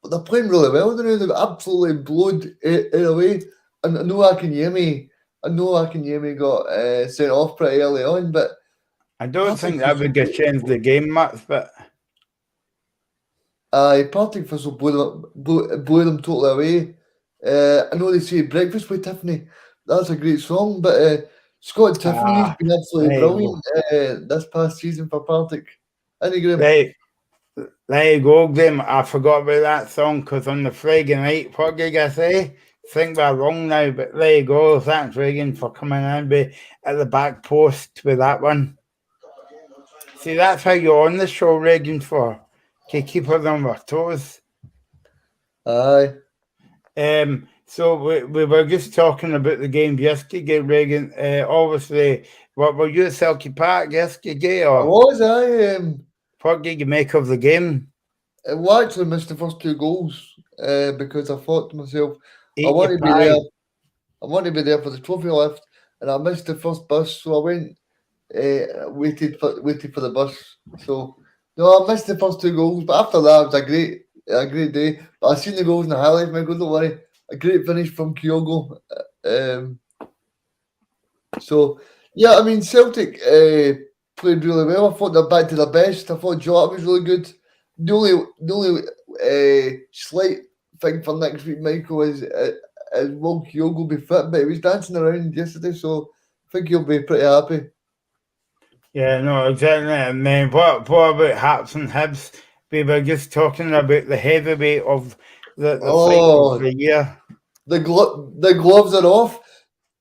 they're playing really well. They've absolutely blown it away. And I know Akinyemi got sent off pretty early on, but I don't think that would get changed the game much. But Partick Thistle blew them totally away. I know they say "Breakfast with Tiffany." That's a great song, but Scott Tiffany's been absolutely brilliant this past season for Partick. There you go, Graham. I forgot about that song because on the Friday night, what did I say? Think we're wrong now, but there you go. Thanks, Reagan, for coming in at the back post with that one. See, that's how you're on the show, Reagan, to keep us on our toes. Aye. So we were just talking about the game yesterday, Reagan. Obviously, were you at Selkie Park yesterday? Or I was, what did you make of the game? I actually missed the first 2 goals because I thought to myself, I want to be there. I want to be there for the trophy lift, and I missed the first bus, so I went, waited for the bus. So no, I missed the first 2 goals, but after that, it was a great day. But I seen the goals in the highlights, Michael. Don't worry, a great finish from Kyogo. So yeah, Celtic played really well. I thought they're back to their best. I thought Jota was really good. The only slight thing for next week, Michael, is Will Kyogo will be fit, but he was dancing around yesterday, so I think he'll be pretty happy. Yeah, no, exactly. And then what about Hearts and Hibs? We were just talking about the heavyweight of the fight of the year. The gloves are off.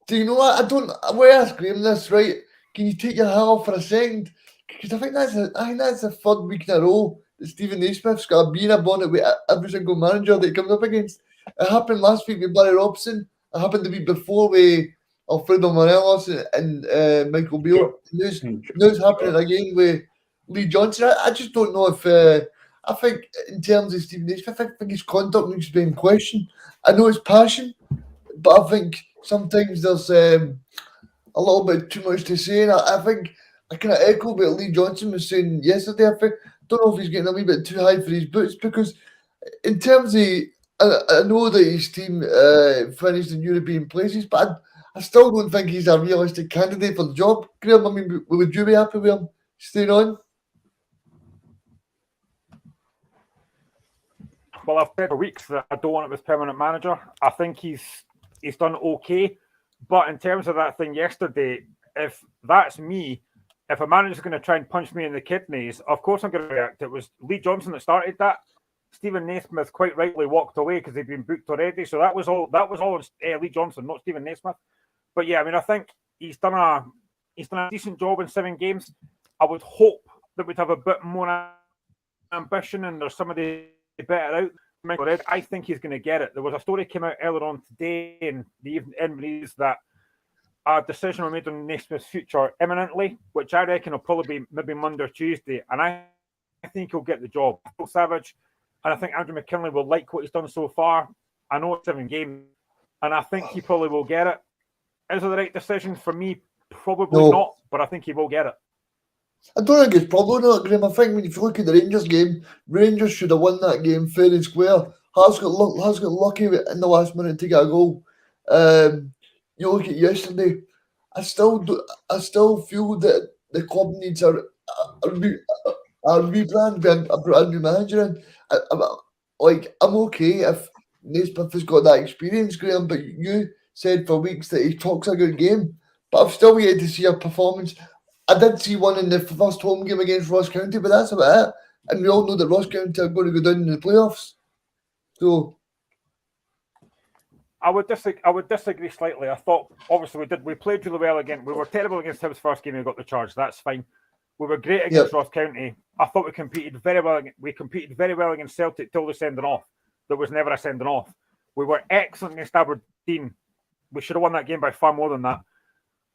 Do you know what? I want to ask Graham this, right? Can you take your hat off for a second? Because I think that's the third week in a row that Stephen Naismith's got a bee in a bonnet with every single manager that he comes up against. It happened last week with Barry Robson. It happened the week before with Alfredo Morelos and Michael Beale. Now it's happening again with Lee Johnson. I just don't know if I think in terms of Stephen Naismith, I think his conduct needs to be in question. I know it's passion, but I think sometimes there's a little bit too much to say. And I think I kind of echo what Lee Johnson was saying yesterday. I don't know if he's getting a wee bit too high for his boots, because in terms of, I know that his team finished in European places, but I still don't think he's a realistic candidate for the job. Graham, I mean, would you be happy with him staying on? Well, I've said for weeks that I don't want him as permanent manager. I think he's done okay. But in terms of that thing yesterday, if that's me, if a manager's going to try and punch me in the kidneys, of course I'm going to react. It was Lee Johnson that started that. Stephen Naismith quite rightly walked away because he'd been booked already. So that was all Lee Johnson, not Stephen Naismith. But yeah, I mean, I think he's done a decent job in 7 games. I would hope that we'd have a bit more ambition and there's somebody better out. I think he's going to get it. There was a story came out earlier on today in the evening that a decision was made on Naismith's future imminently, which I reckon will probably be maybe Monday or Tuesday. And I think he'll get the job. Phil Savage, and I think Andrew McKinley will like what he's done so far. I know it's 7 games, and I think he probably will get it. Is it the right decision for me? Probably not, but I think he will get it. I don't think it's probably not, Graham. I think when you look at the Rangers game, Rangers should have won that game fair and square. Hearts got lucky in the last minute to get a goal. You look at yesterday, I still feel that the club needs a rebrand, a brand new manager. And I'm okay if Naismith has got that experience, Graham, but you said for weeks that he talks a good game. But I've still yet to see a performance. I did see one in the first home game against Ross County, but that's about it. And we all know that Ross County are going to go down in the playoffs. So I would disagree slightly. I thought obviously we played really well again. We were terrible against Hibs first game and we got the charge. That's fine. We were great against Ross County. I thought we competed very well. We competed very well against Celtic till the sending off. There was never a sending off. We were excellent against Aberdeen. We should have won that game by far more than that.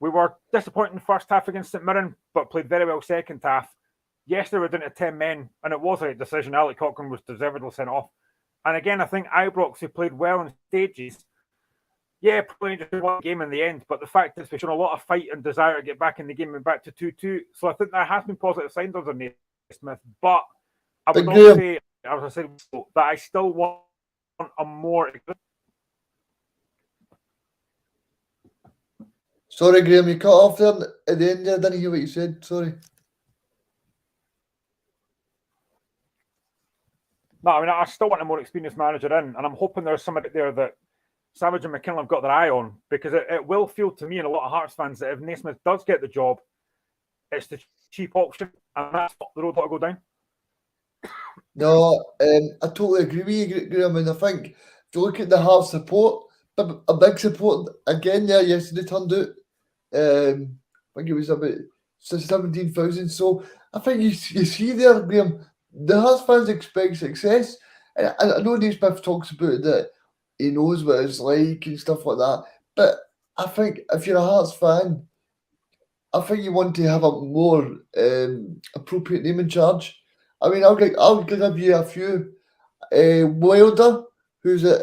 We were disappointed in the first half against St Mirren, but played very well second half. Yesterday we were down to 10 men, and it was a decision. Alec Cochran was deservedly sent off. And again, I think Ibrox, who played well in stages, probably just one game in the end. But the fact is, we've shown a lot of fight and desire to get back in the game and back to 2-2. So I think there has been positive signs under Naismith. But I would also say, as I said, that I still want a more. Sorry, Graham, you cut off there at the end there. I didn't hear what you said. Sorry. No, I mean, I still want a more experienced manager in, and I'm hoping there's somebody there that Savage and McKinley have got their eye on, because it will feel to me and a lot of Hearts fans that if Naismith does get the job, it's the cheap option, and that's not the road to go down. No, I totally agree with you, Graham. And I think if you look at the Hearts support, a big support again there yesterday turned out. I think it was about 17,000. So I think you see there, Graham, the Hearts fans expect success. And I know Naismith talks about that he knows what it's like and stuff like that. But I think if you're a Hearts fan, I think you want to have a more appropriate name in charge. I mean, I'll give you a few. Wilder, who's at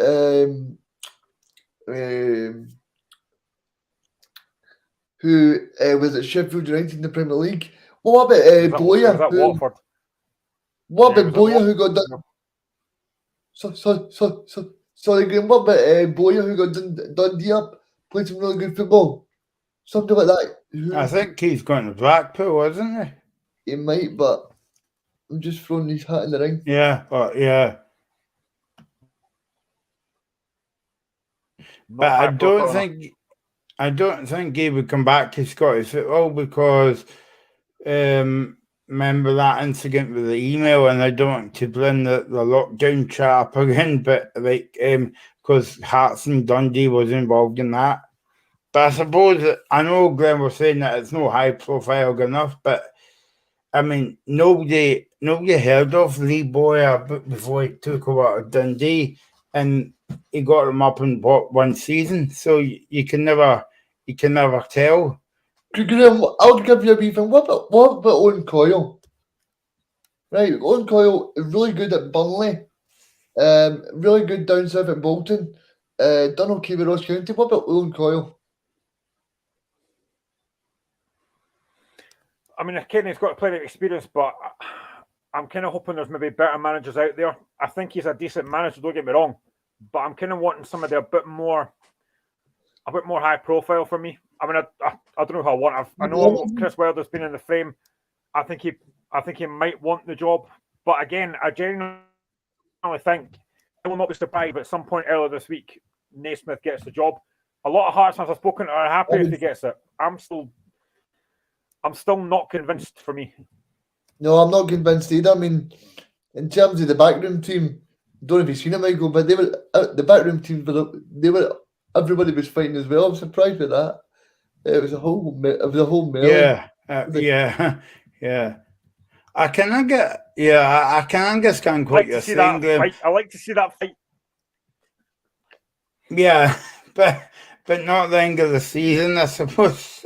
who was at Sheffield United in the Premier League. What about Boyer? What about Boyer, who got done? Sorry, Graham. What about Boyer, who got Dundee up, played some really good football? Something like that. I think he's going to Blackpool, isn't he? He might, but I'm just throwing his hat in the ring. Yeah, but yeah. But I don't think he would come back to Scottish football because remember that incident with the email, and I don't want to bring the lockdown chat up again, but because Hearts and Dundee was involved in that. But I suppose I know Glenn was saying that it's no high profile enough, but I mean nobody heard of Lee Boyer before he took over Dundee, and he got them up in one season, so you can never tell. Graham, I'll give you a wee thing. What about Owen Coyle? Right, Owen Coyle is really good at Burnley, really good down south at Bolton, done okay with Ross County. What about Owen Coyle? I mean, Kenny's got plenty of experience, but I'm kind of hoping there's maybe better managers out there. I think he's a decent manager, don't get me wrong, but I'm kind of wanting somebody a bit more high profile for me. I mean, I don't know who I want. I know Chris Wilder's been in the frame. I think he might want the job, but again, I genuinely think I will not be surprised if at some point earlier this week Naismith gets the job. A lot of Hearts fans I've spoken to are happy if he gets it. I'm still not convinced for me. No, I'm not convinced either. I mean, in terms of the backroom team, don't know if you've seen it, Michael, but they were the backroom team. Everybody was fighting as well. I'm surprised with that. It was a whole melee. Yeah. I can understand what you're saying, Graham. I like to see that fight. Yeah, but not the end of the season, I suppose.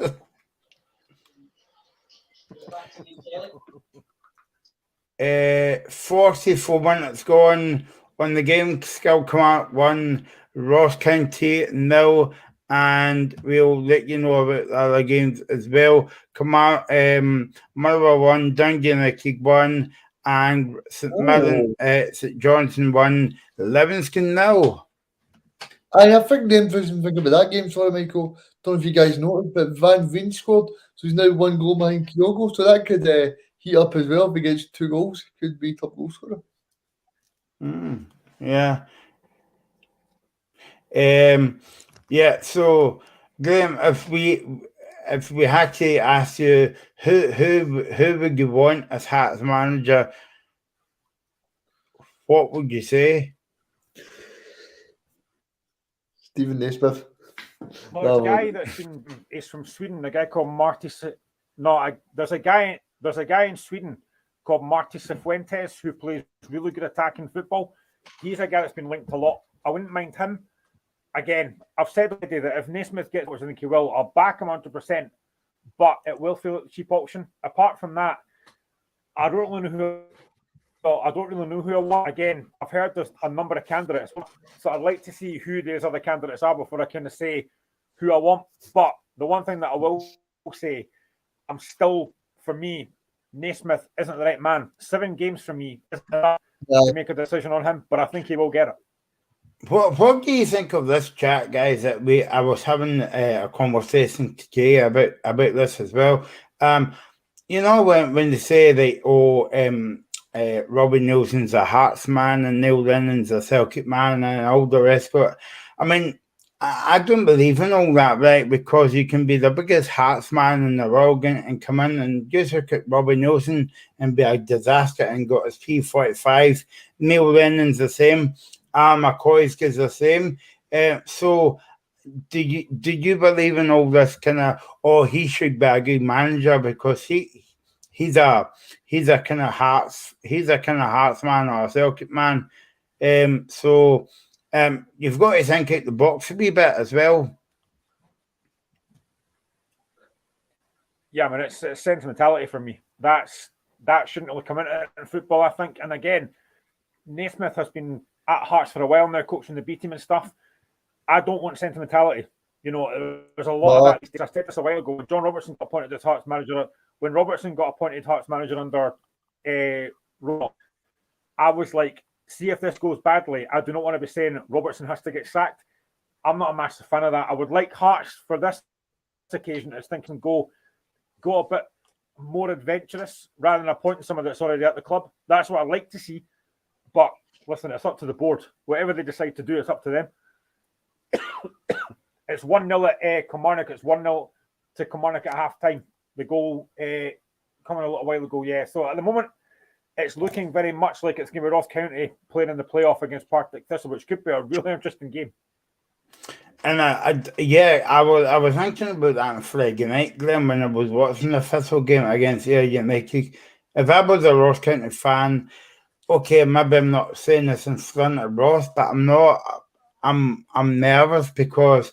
44 minutes gone on the game. Still come out 1, Ross County 0, and we'll let you know about the other games as well. Come out, Motherwell 1, Dundee United 1, and St Johnstone 1, Livingston 0. I think the interesting thing about that game, sorry Michael, don't know if you guys noticed, but Van Veen scored, so he's now 1 goal behind Kyogo, so that could heat up as well. If he gets 2 goals, he could be top goal scorer. Yeah. So Graham, if we had to ask you who would you want as Hearts manager, what would you say? Stephen Naismith. Well, there's a guy he's from Sweden, a guy called there's a guy in Sweden called Marty Cifuentes who plays really good attacking football. He's a guy that's been linked a lot. I wouldn't mind him. Again, I've said already that if Naismith gets what I think he will, I'll back him 100%, but it will feel like a cheap option. Apart from that, I don't really know who I want. Again, I've heard there's a number of candidates, so I'd like to see who these other candidates are before I kind of say who I want. But the one thing that I will say, for me, Naismith isn't the right man. 7 games for me isn't enough to make a decision on him, but I think he will get it. What do you think of this chat, guys? I was having a conversation today about this as well. You know when they say that Robbie Nielsen's a Hearts man and Neil Lennon's a Celtic man and all the rest of it. I mean, I don't believe in all that, right? Because you can be the biggest Hearts man in the world and come in and just look at Robbie Nielsen and be a disaster and got his P45. Neil Lennon's the same. McCoy's is the same. So do you believe in all this kind of, he should be a good manager because he's a kind of Hearts man or a Celtic man. So you've got to think out the box a wee bit as well. Yeah, I mean, it's sentimentality for me. That shouldn't really come into it in football, I think. And again, Naismith has been at Hearts for a while now, coaching the B team and stuff. I don't want sentimentality. You know, there's a lot of that. I said this a while ago. When John Robertson got appointed as Hearts manager, when Robertson got appointed Hearts manager under Rowe, I was like, see if this goes badly. I do not want to be saying Robertson has to get sacked. I'm not a massive fan of that. I would like Hearts for this occasion as thinking go a bit more adventurous rather than appointing someone that's already at the club. That's what I'd like to see. But listen, it's up to the board. Whatever they decide to do, it's up to them. It's 1-0 at Kilmarnock. It's 1-0 to Kilmarnock at half time. The goal coming a little while ago, yeah. So at the moment, it's looking very much like it's going to be Ross County playing in the playoff against Partick Thistle, which could be a really interesting game. And I was thinking about that on Friday night, Glenn, when I was watching the Thistle game against Ayr United. If I was a Ross County fan, okay, maybe I'm not saying this in front of Ross, but I'm not. I'm nervous because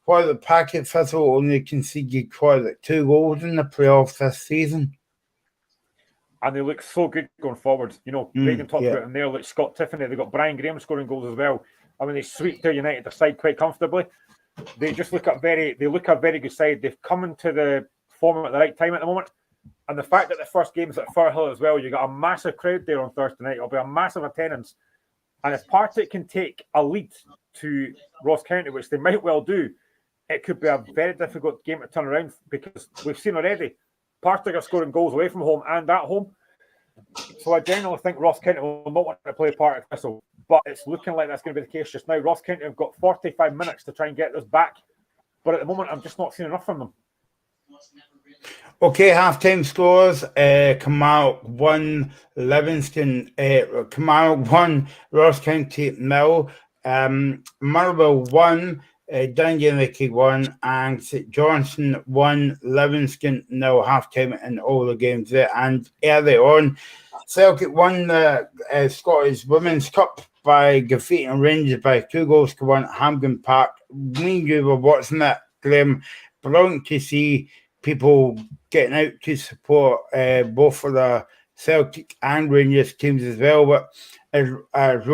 for the Partick Thistle only conceded 2 goals in the playoffs this season. And they look so good going forward. You know, Reagan talked about them there, like Scott Tiffany. They've got Brian Graham scoring goals as well. I mean, they sweep their United aside quite comfortably. They just look a very good side. They've come into the form at the right time at the moment. And the fact that the first game's at Firhill as well, you got a massive crowd there on Thursday night. It'll be a massive attendance. And if Partick can take a lead to Ross County, which they might well do, it could be a very difficult game to turn around because we've seen already Partick are scoring goals away from home and at home. So I generally think Ross County will not want to play Partick Thistle, but it's looking like that's going to be the case just now. Ross County have got 45 minutes to try and get this back, but at the moment I'm just not seeing enough from them. Okay, half-time scores. Kilmarnock 1, Livingston. Kilmarnock 1, Ross County 0. Motherwell 1, Dundee United 1, and St Johnstone 1, Livingston 0. Half-time in all the games there. And early on, Celtic won the Scottish Women's Cup by defeating Rangers by 2-1 at Hampden Park. When you were watching it, Graham, brilliant to see people getting out to support both of the Celtic and Rangers teams as well. But as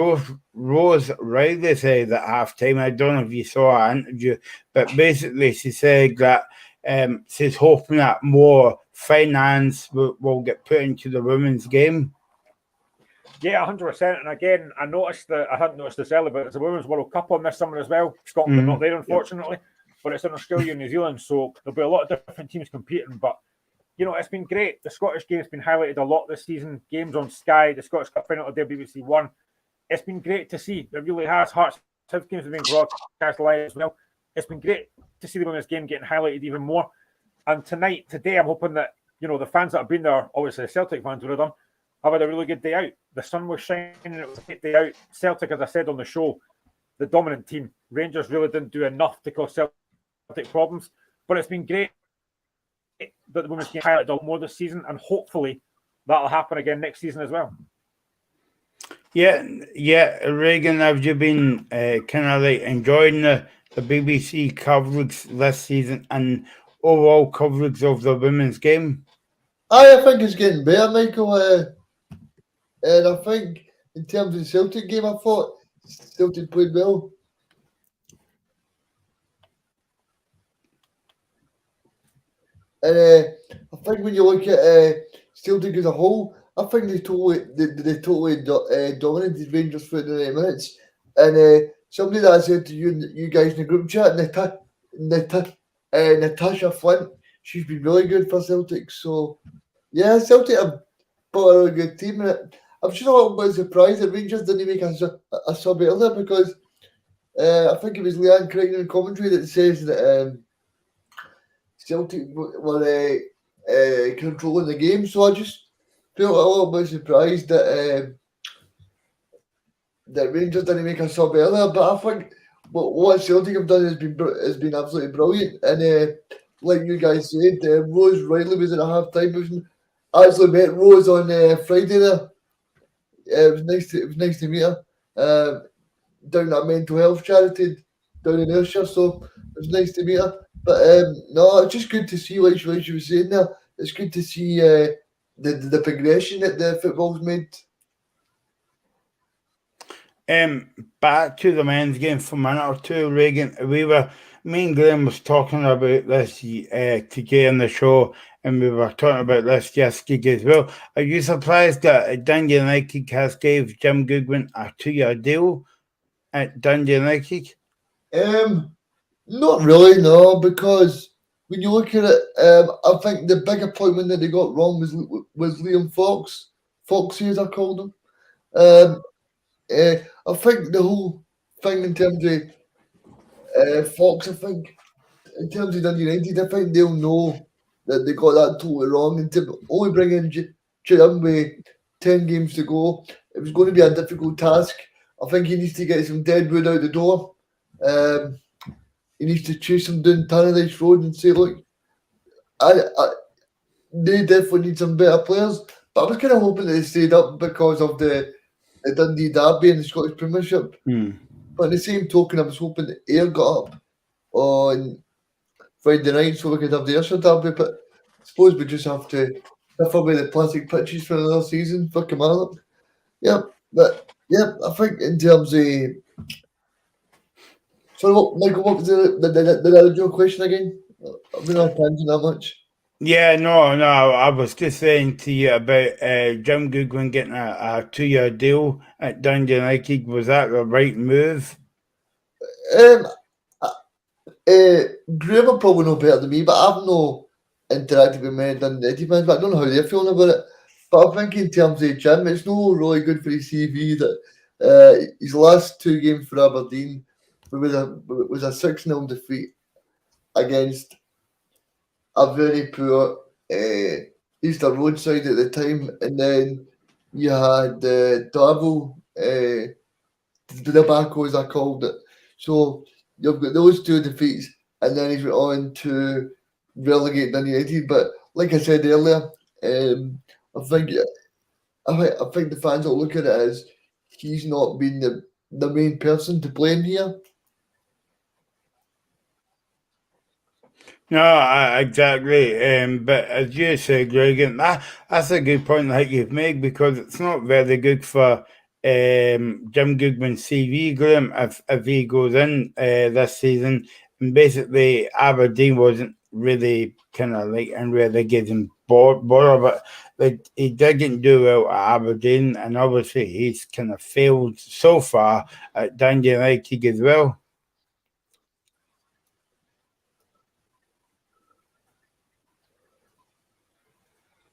Rose Riley said at half time, I don't know if you saw her interview, but basically she said that she's hoping that more finance will get put into the women's game. Yeah, 100%. And again, I hadn't noticed this earlier, but it's a Women's World Cup on this summer as well. Scotland are not there, unfortunately. Yep. But it's in Australia and New Zealand, so there'll be a lot of different teams competing. But, you know, it's been great. The Scottish game's been highlighted a lot this season. Games on Sky, the Scottish Cup final today, BBC One. It's been great to see. It really has. Hearts games have been broadcast live as well. It's been great to see the women's game getting highlighted even more. And today, I'm hoping that, you know, the fans that have been there, obviously the Celtic fans would have done, have had a really good day out. The sun was shining, it was a great day out. Celtic, as I said on the show, the dominant team. Rangers really didn't do enough to cause Celtic problems, but it's been great that the women's game highlighted a lot more this season, and hopefully that'll happen again next season as well. Yeah, Reagan, have you been kind of like enjoying the BBC coverage this season and overall coverage of the women's game? I think it's getting better, Michael. And I think in terms of the Celtic game, I thought Celtic played well. And I think when you look at Celtic as a whole, I think they totally dominated Rangers for the 90 minutes. And somebody that I said to you guys in the group chat, Natasha Flint, she's been really good for Celtic. So, yeah, Celtic have put a really good team. And I'm just a little bit surprised that Rangers didn't make a sub earlier because I think it was Leanne Crichton in commentary that says that Celtic were controlling the game. So I just felt a little bit surprised that Rangers didn't make a sub earlier. But I think what Celtic have done has been absolutely brilliant. And like you guys said, Rose Riley was at a half time. I actually met Rose on Friday there. It was nice to meet her down at mental health charity down in Ayrshire. So it was nice to meet her. But no, it's just good to see, like she was saying there. It's good to see the progression that the football's made. Back to the men's game for a minute or two, Reagan. Me and Graham was talking about this today on the show, and we were talking about this yesterday as well. Are you surprised that Dundee United has gave Jim Goodwin a 2-year deal at Dundee United? Not really, no, because when you look at it, I think the big appointment that they got wrong was Liam Fox. Foxy, as I called him. I think the whole thing in terms of Fox, I think, in terms of Dundee United, I think they'll know that they got that totally wrong. And to only bring in Chidham with 10 games to go, it was going to be a difficult task. I think he needs to get some dead wood out the door. He needs to chase them down Tannadice Road and say, look, they definitely need some better players. But I was kind of hoping that they stayed up because of the Dundee Derby and the Scottish Premiership. But in the same token, I was hoping that Ayr got up on Friday night so we could have the Ayrshire Derby. But I suppose we just have to suffer with the plastic pitches for another season for Kilmarnock. Yeah, but yeah, I think in terms of. So, Michael, what was the original question again? I've been on tangent that much. Yeah, no, I was just saying to you about Jim Goodwin getting a 2-year deal at Dundee United. Was that the right move? Graham will probably know better than me, but I've no interacted with many Dundee United fans, but I don't know how they're feeling about it. But I think in terms of Jim, it's no really good for his CV that his last 2 games for Aberdeen was a 6-0 defeat against a very poor Easter Road side at the time, and then you had Darvel, the debacle as I called it. So you've got those 2 defeats, and then he's went on to relegate Dundee United. But like I said earlier, I think the fans will look at it as he's not been the main person to blame here. No, exactly. But as you say, Greg, and that's a good point that you've made, because it's not very good for Jim Goodwin's CV, Graham, if he goes in this season. And basically, Aberdeen wasn't really kind of like and really getting bored, but he didn't do well at Aberdeen, and obviously he's kind of failed so far at Dundee United as well.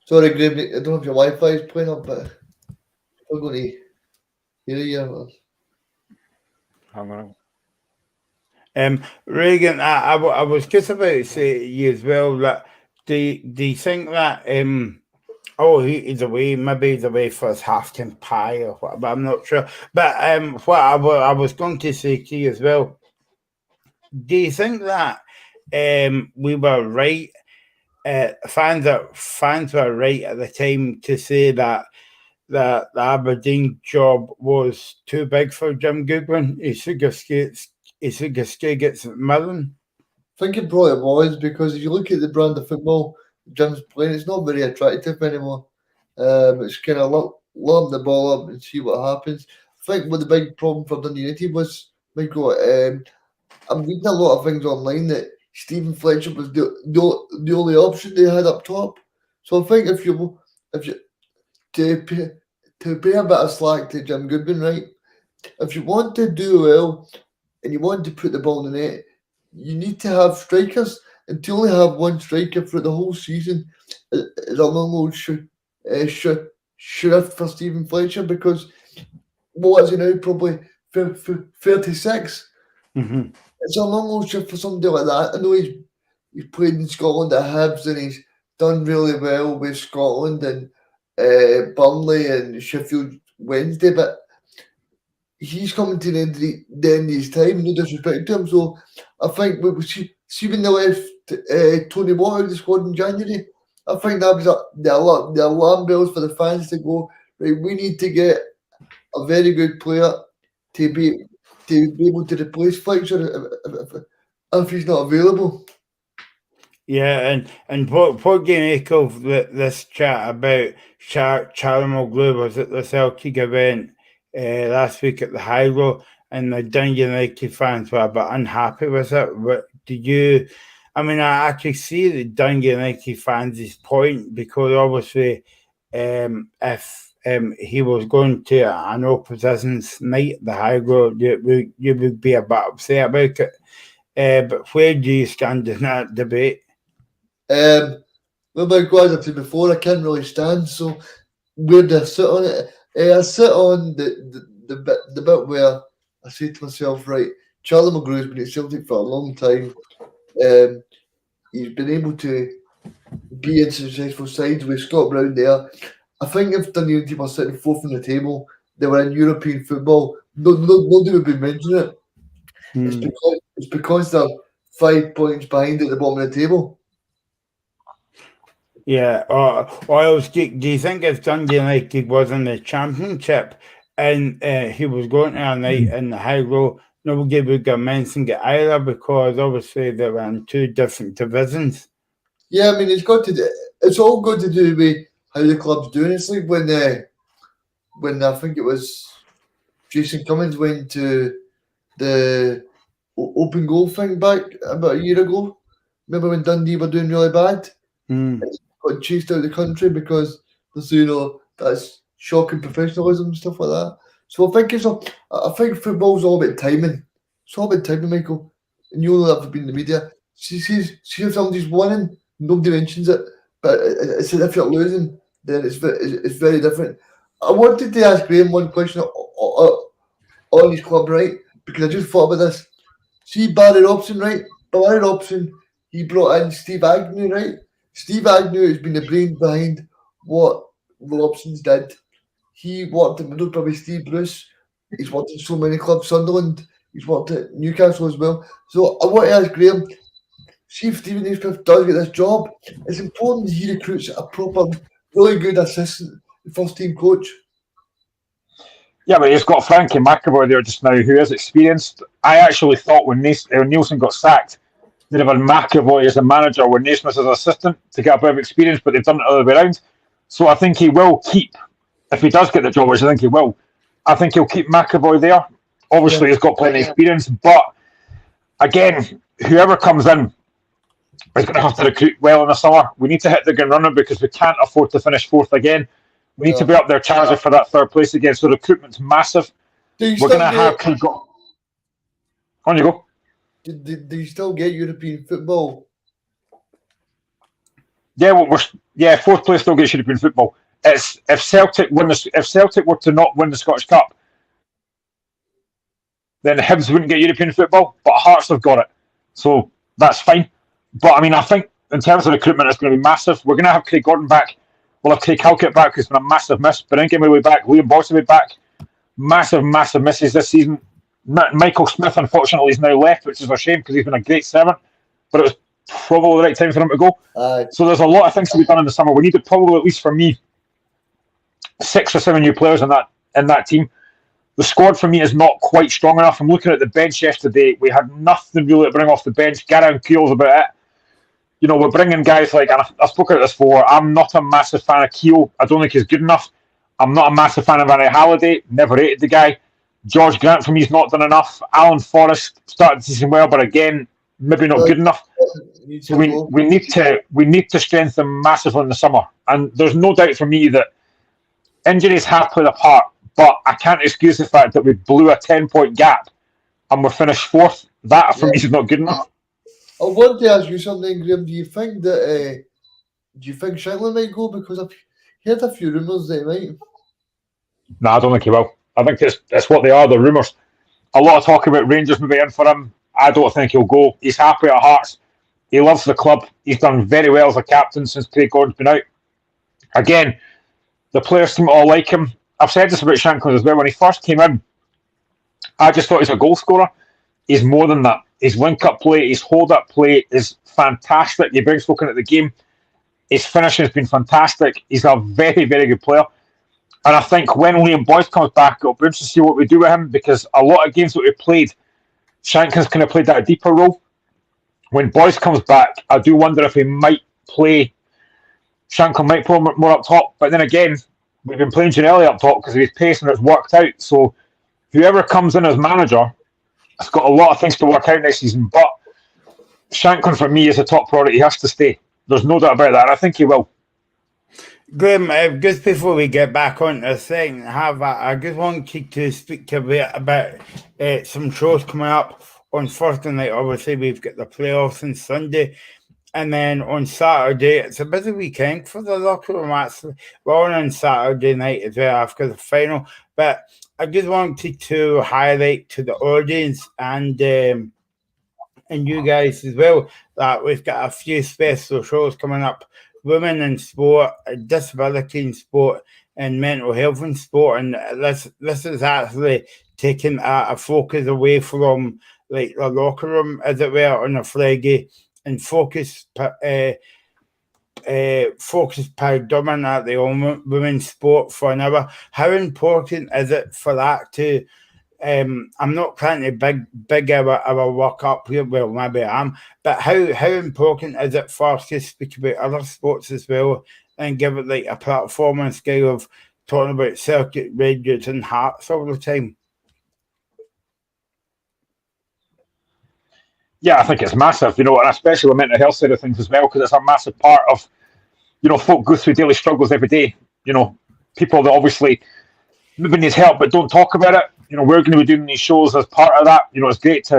Sorry, Graham, I don't know if your Wi-Fi is playing up, but I'm going to hear you. Hang on. Reagan, I was just about to say to you as well that do you think that he's away, maybe he's away for his half-time pie or whatever, I'm not sure. But what I was going to say to you as well, do you think that we were right? Fans were right at the time to say that the Aberdeen job was too big for Jim Goodwin. He should have stayed at St Mirren. I think it probably was, because if you look at the brand of football Jim's playing, it's not very attractive anymore. It's kind of lump the ball up and see what happens. I think what the big problem for Dundee United was, Michael, I'm reading a lot of things online that Stephen Fletcher was the only option they had up top. So I think if you to pay a bit of slack to Jim Goodwin, right? If you want to do well and you want to put the ball in the net, you need to have strikers. And to only have one striker for the whole season is a long old shift for Stephen Fletcher, because what is he now? Probably 36. Mm-hmm. It's a long old shift for somebody like that. I know he's played in Scotland at Hibs and he's done really well with Scotland and Burnley and Sheffield Wednesday, but he's coming to the end of his time, no disrespect to him. So I think see when they left Tony Watt out of the squad in January, I think that was the alarm bells for the fans to go, right, we need to get a very good player to be able to replace Fletcher if he's not available. Yeah, and what do you make of this chat about Charlie Glue was at the Celtic event last week at the Hydro, and the Dundee United fans were a bit unhappy with it? What did you? I mean, I actually see the Dundee United fans' point, because obviously, if he was going to an opposition's night at the Hydro, you would be a bit upset about it. But where do you stand in that debate? Well, my God, as I said before, I can't really stand. So where do I sit on it? I sit on the bit where I say to myself, right, Charlie McGrew's been at Celtic for a long time. He's been able to be in successful sides with Scott Brown there. I think if Dundee were sitting fourth on the table, they were in European football, nobody would be mentioning it. It's because they're 5 points behind at the bottom of the table. Yeah, or else do you think if Dundee United was in the Championship and he was going to a night in the high low, nobody would get mentioned it either, because obviously they were in two different divisions. Yeah, I mean, it's all got to do with how the club's doing. It's like when I think it was Jason Cummins went to the open goal thing back about a year ago. Remember when Dundee were doing really bad? Got chased out of the country because that's shocking professionalism and stuff like that. So I think football's all about timing. It's all about timing, Michael. And you know that for being in the media. See if somebody's winning, nobody mentions it. But it's if you're losing, then it's very different. I wanted to ask Graham one question on his club, right? Because I just thought about this. See Barry Robson, right? Barry Robson, he brought in Steve Agnew, right? Steve Agnew has been the brain behind what Robson's did. He worked at Middlesbrough with Steve Bruce. He's worked in so many clubs, Sunderland. He's worked at Newcastle as well. So I want to ask Graham, see if Stephen Naismith does get this job, it's important he recruits a proper, really good assistant, first team coach. Yeah, but he's got Frankie McAvoy there just now, who is experienced. I actually thought when Nielsen got sacked, they'd have had McAvoy as a manager with Naismith as assistant to get a bit of experience, but they've done it the other way around. So I think he will keep, if he does get the job, which I think he will, I think he'll keep McAvoy there. Obviously, he's got plenty of experience, but again, whoever comes in is going to have to recruit well in the summer. We need to hit the ground running because we can't afford to finish fourth again. We need to be up there challenging for that third place again. So recruitment's massive. We're going to have to go. On you go. Do you still get European football? Yeah, fourth place still gets European football. It's if Celtic were to not win the Scottish Cup, then Hibs wouldn't get European football, but Hearts have got it. So that's fine. But I mean, I think in terms of recruitment, it's going to be massive. We're going to have Craig Gordon back. We'll have Craig Halkett back, who's been a massive miss. But then will be back. Liam Boyce will be back. Massive misses this season. Michael Smith, unfortunately, is now left, which is a shame because he's been a great servant. But it was probably the right time for him to go. So there's a lot of things to be done in the summer. We need to probably, at least for me, 6 or 7 new players in that team. The squad for me is not quite strong enough. I'm looking at the bench yesterday. We had nothing really to bring off the bench. Gary Keel's about it. You know, we're bringing guys like, and I've spoken about this before, I'm not a massive fan of Keel. I don't think he's good enough. I'm not a massive fan of Andy Halliday. Never rated the guy. George Grant for me has not done enough. Alan Forrest started the season well, but again, maybe not good enough. So we need to strengthen massively in the summer. And there's no doubt for me that injuries have played a part, but I can't excuse the fact that we blew a 10-point gap and we're finished fourth. That for me is not good enough. I wanted to ask you something, Graham. Do you think Shankland might go? Because I've heard a few rumours that he might. No, I don't think he will. I think it's what they are, the rumours. A lot of talk about Rangers maybe in for him. I don't think he'll go. He's happy at Hearts. He loves the club. He's done very well as a captain since Craig Gordon's been out. Again, the players seem to all like him. I've said this about Shankland as well. When he first came in, I just thought he's a goal scorer. He's more than that. His link-up play, his hold-up play is fantastic. He brings folk into the game. His finishing has been fantastic. He's a very, very good player. And I think when Liam Boyce comes back, it'll be interesting to see what we do with him, because a lot of games that we played, Shankland's kind of played that deeper role. When Boyce comes back, I do wonder if he might play, Shankland might play more up top. But then again, we've been playing Ginnelly up top because of his pace and it's worked out. So whoever comes in as manager has got a lot of things to work out next season. But Shankland, for me, is a top priority. He has to stay. There's no doubt about that. And I think he will. Graham, just before we get back on this thing, I just wanted to speak to you about some shows coming up on Thursday night. Obviously, we've got the playoffs on Sunday. And then on Saturday, it's a busy weekend for the locker room, actually. We're on Saturday night as well after the final. But I just wanted to highlight to the audience and you guys as well that we've got a few special shows coming up. Women in sport, disability in sport, and mental health in sport. And this is actually taking a focus away from like the locker room, as it were, on a Friday, and focus predominantly on women's sport for an hour. How important is it for that to? I'm not trying to big our work up here. Well, maybe I am, but how important is it for us to speak about other sports as well and give it like a platform and scale of talking about Celtic, Rangers, and Hearts all the time? Yeah, I think it's massive, and especially the mental health side of things as well, because it's a massive part of, folk go through daily struggles every day. People that obviously maybe need help but don't talk about it. We're going to be doing these shows as part of that. It's great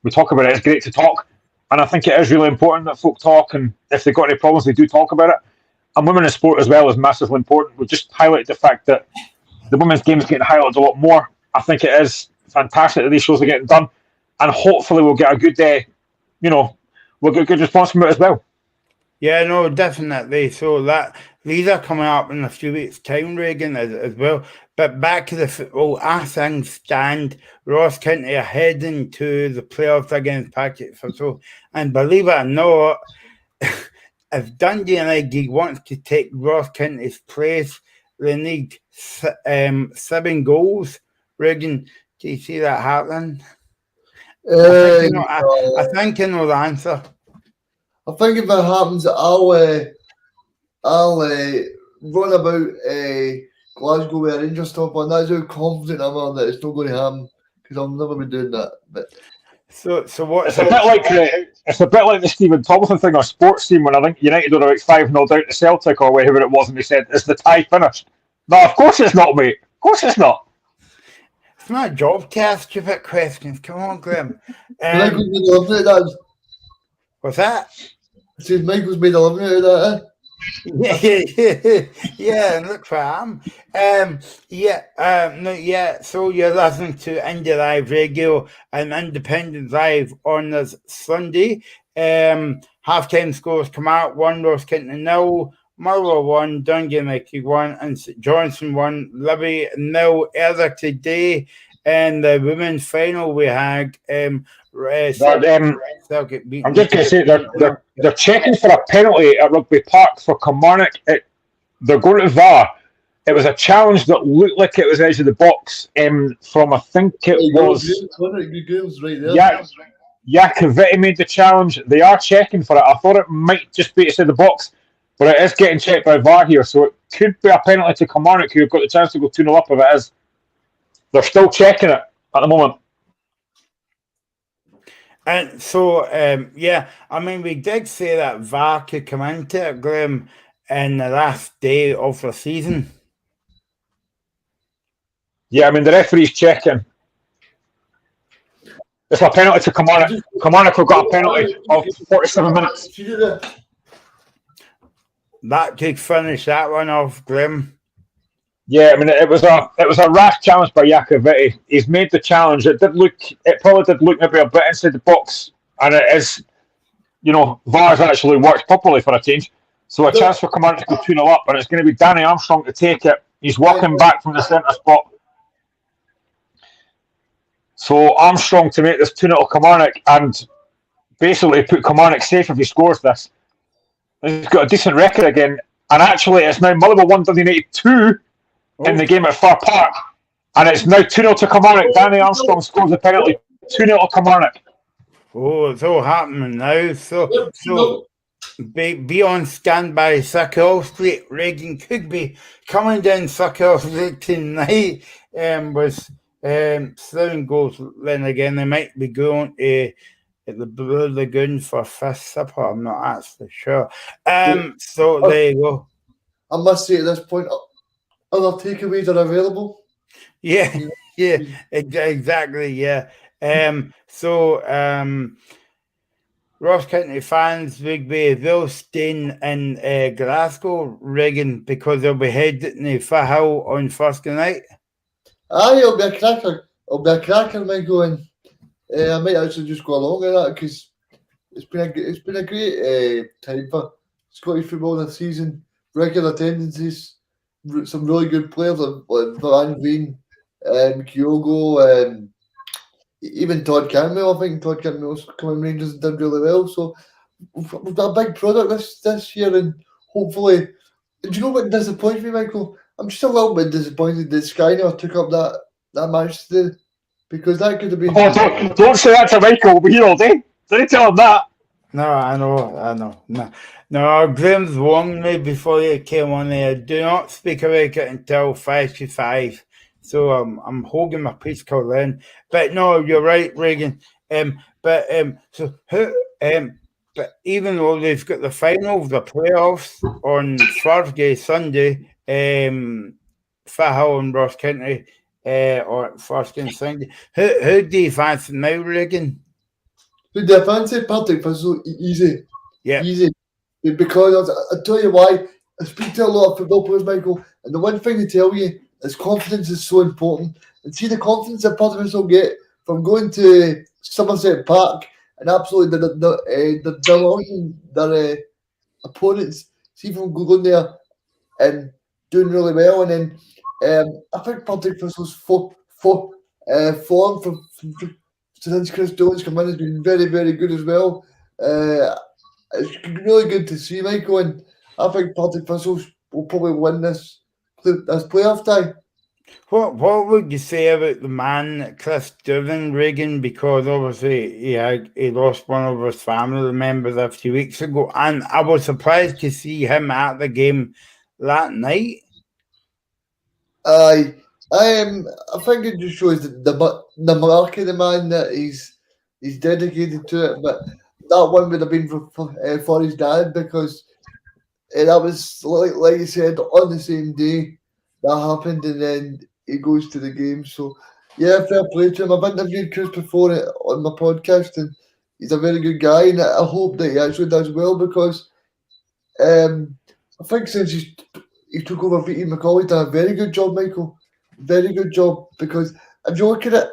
we talk about it. It's great to talk, and I think it is really important that folk talk, and if they've got any problems, they do talk about it. And women in sport as well is massively important. We've just highlighted the fact that the women's game is getting highlighted a lot more. I think it is fantastic that these shows are getting done, and hopefully we'll get a good we'll get a good response from it as well. Yeah, no, definitely. So these are coming up in a few weeks' time, Reagan, as well. But back to the football, as things stand, Ross County are heading to the playoffs against Patrick Thistle. And believe it or not, if Dundee United wants to take Ross County's place, they need 7 goals. Reagan, do you see that happening? I think I know the answer. I think if it happens, I'll run about Glasgow with a Rangers top on. That's how confident I am that it's not going to happen, because I'll never be doing that. But so what? It's a bit like the Stephen Thompson thing on Sports Team when I think United were about 5-0 down to Celtic or whatever it was, and they said, "Is the tie finished?" No, of course it's not, mate. Of course it's not. It's my job to ask stupid questions. Come on, Graham. What's that? I said Michael's made a living out of that. Yeah, and look where I am. So you're listening to Indie Live Radio and Independent Live on this Sunday. Half-time scores come out: 1 Ross County 0, Motherwell 1, Dundee United 1, and St Johnstone 1, Libby 0. Earlier today, and the women's final we had. I'm just going to say they're checking for a penalty at Rugby Park for Kilmarnock. They're going to VAR. It was a challenge that looked like it was edge of the box from, I think it was Yakoviti made the challenge. They are checking for it. I thought it might just be outside the box, but it is getting checked by VAR here, so it could be a penalty to Kilmarnock, who've got the chance to go 2-0 up if it is. They're still checking it at the moment. And so, we did say that VAR could come into it, Graham, in the last day of the season. Yeah, the referee's checking. It's a penalty to Kilmarnock. Kilmarnock have got a penalty of 47 minutes. That could finish that one off, Graham. Yeah, it was a rash challenge by Yakoviti. He's made the challenge. It probably did look maybe a bit inside the box, and it is, VAR's actually worked properly for a change. So a chance for Kilmarnock to go 2-0 up, and it's going to be Danny Armstrong to take it. He's walking back from the centre spot. So Armstrong to make this 2-0 Kilmarnock and basically put Kilmarnock safe if he scores this. He's got a decent record again, and actually it's now Motherwell 1, Dundee United 2 in the game at Fir Park, and it's now 2-0 to Kilmarnock. Danny Armstrong scores the penalty, 2-0 to Kilmarnock. Oh, it's all happening now. So be on standby, Suckhill Street. Reagan could be coming down Suckhill Street tonight with Slough goals. Then again, they might be going to the Blue Lagoon for Fifth Supper. I'm not actually sure. So there you go. I must say at this point, other takeaways are available. Yeah, exactly. Yeah. Ross County fans, Rigby, they'll stay in Glasgow, Regan, because they'll be heading to Fahill on Thursday night. Aye, it'll be a cracker. It'll be a cracker, Michael, and I might actually just go along with that because it's been a great time for Scottish football this season. Regular attendances, some really good players like Van Veen, Kyogo, even Todd Campbell. I think Todd Campbell's coming Rangers and did really well. So we've got a big product this year, and hopefully. Do you know what disappoints me, Michael? I'm just a little bit disappointed that Sky never took up that match today, because that could have been. Oh, don't say that to Michael. We'll be here all day. Don't tell him that. No, I know. No, Graham's warned me before he came on there. Do not speak about it until 5:55. So I'm holding my peace till then. But no, you're right, Regan. But even though they've got the final of the playoffs on Thursday, Sunday, Fahill and Ross County, or Thursday and Sunday, who do you fancy now, Regan? Who do I fancy? Partick Thistle, easy. Yeah. Easy. Because I'll tell you why. I speak to a lot of football players, Michael, and the one thing they tell you is confidence is so important. And see the confidence that Partick Thistle get from going to Somerset Park and absolutely demolishing their opponents. See from going there and doing really well. And then I think Partick Thistle's form from since Chris Dolan's come in has been very, very good as well. It's really good to see, Michael, and I think Partick Thistle will probably win this playoff tie. What would you say about the man Chris Dolan, Regan? Because obviously he lost one of his family members a few weeks ago, and I was surprised to see him at the game that night. I think it just shows the mark of the man, that he's dedicated to it. But that one would have been for his dad, because that was like you said, on the same day that happened, and then he goes to the game. So yeah, fair play to him. I've interviewed Chris before on my podcast, and he's a very good guy, and I hope that he actually does well, because I think since he took over VT McCauley, done a very good job, Michael. Very good job, because if you look at it,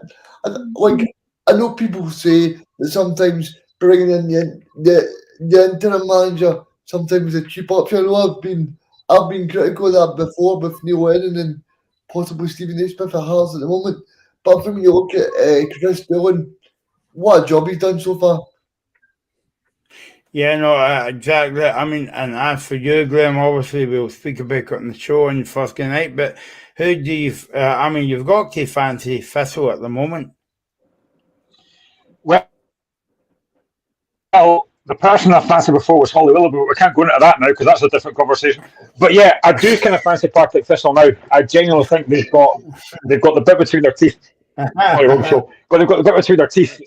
like, I know people say that sometimes bringing in the interim manager sometimes is a cheap option. I know I've been critical of that before with Neil Lennon and possibly Stephen A. Smith at Hearts at the moment. But when you look at Chris Dillon, what a job he's done so far. Yeah, no, exactly. I mean, and as for you, Graham, obviously we'll speak about it on the show on Thursday night, but who do you, you've got to fancy Thistle at the moment. Well, the person I fancied before was Holly Willoughby, but we can't go into that now because that's a different conversation. But yeah, I do kind of fancy Partick Thistle now. I genuinely think they've got the bit between their teeth. But they've got the bit between their teeth.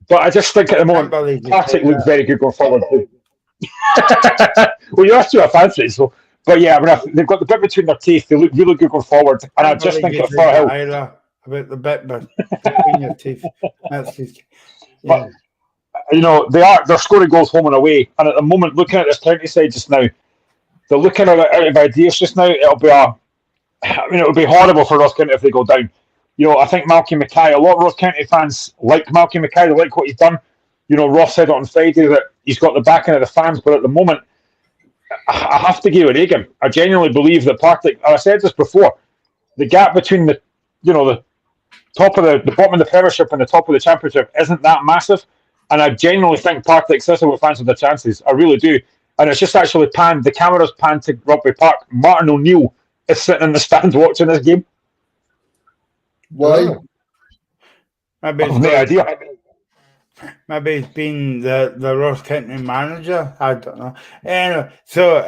But I just think at the moment, Partick look very good going forward. Well, you have to have fancy, so. But yeah, I mean, they've got the bit between their teeth. They look really good going forward, and I just think at Fahill about the bit between your teeth. That's just, yeah. But, you know, they're scoring goals home and away, and at the moment, looking at this county side just now, they're looking out of ideas just now. It'll be horrible for Ross County if they go down. You know, I think Malky Mackay, a lot of Ross County fans like Malky Mackay. They like what he's done. You know, Ross said on Friday that he's got the backing of the fans, but at the moment, I have to give it Regan. I genuinely believe that Partick, I said this before, the gap between the top of the bottom of the Premiership and the top of the Championship isn't that massive. And I genuinely think Partick Thistle will fancy their chances. I really do. And it's just actually panned, the camera's panned to Rugby Park. Martin O'Neill is sitting in the stands watching this game. Why? I have no idea. Maybe it's been the Ross County manager. I don't know. Anyway, so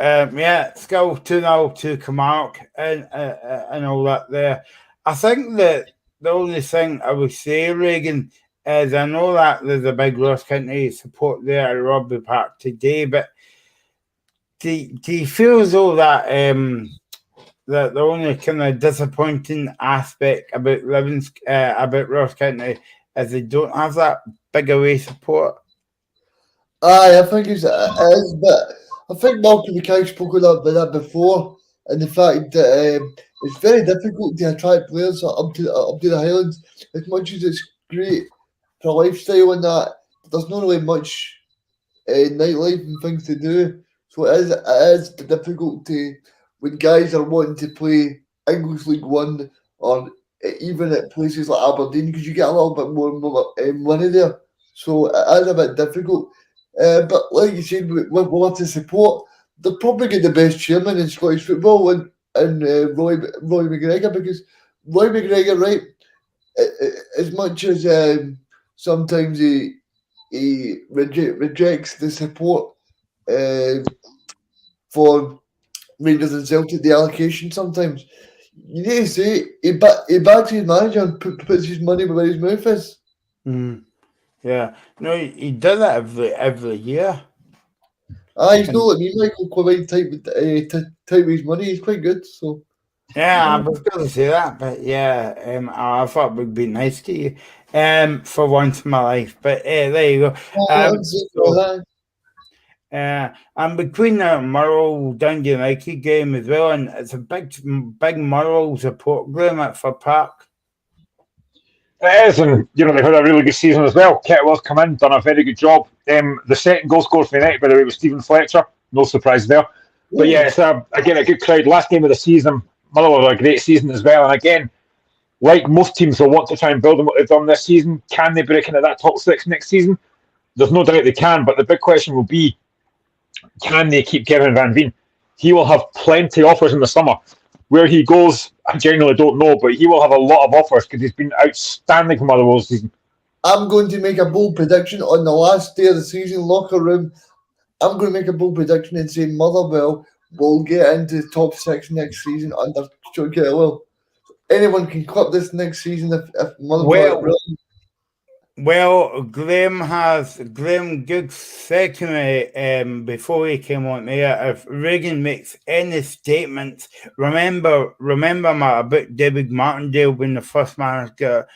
still 2-0 to Camargue and all that there. I think that the only thing I would say, Regan, is I know that there's a big Ross County support there at Rugby Park today, but do you feel as though that that the only kind of disappointing aspect about about Ross County is they don't have that big away support? Aye, I think it is, but I think Malcolm McKay spoke about that before, and the fact that it's very difficult to attract players up to the Highlands. As much as it's great for lifestyle and that, there's not really much nightlife and things to do. So it is difficult to when guys are wanting to play English League One or even at places like Aberdeen because you get a little bit more money there. So it is a bit difficult. But like you said, we'll have to support. They'll probably get the best chairman in Scottish football and Roy McGregor because Roy McGregor, right, as much as sometimes he rejects the support for Rangers and Celtic, the allocation sometimes. You need to say he backs his manager and puts his money where his mouth is. Mm. Yeah. No, he does that every year. He's not like me, Michael, quite type with his money. He's quite good, so. Yeah, I was going to say that, but yeah, I thought it would be nice to you for once in my life. But there you go. And between the Murrow Dundee United game as well, and it's a big Murrow support game for Park. It is, and they've had a really good season as well. Kettlewell's come in, done a very good job. The second goal scorer for United, by the way, was Stephen Fletcher. No surprise there. But yeah, it's again a good crowd. Last game of the season, Motherwell had a great season as well. And again, like most teams will want to try and build on what they've done this season. Can they break into that top six next season? There's no doubt they can, but the big question will be, can they keep Kevin Van Veen? He will have plenty of offers in the summer. Where he goes, I genuinely don't know, but he will have a lot of offers because he's been outstanding for Motherwell this season. I'm going to make a bold prediction on the last day of the season, locker room. I'm going to make a bold prediction and say Motherwell will get into the top six next season under Stuart Kettlewell. Anyone can clip this next season if Motherwell. Well, Graham Goods said to me before he came on there, if Regan makes any statements, remember about David Martindale being the first manager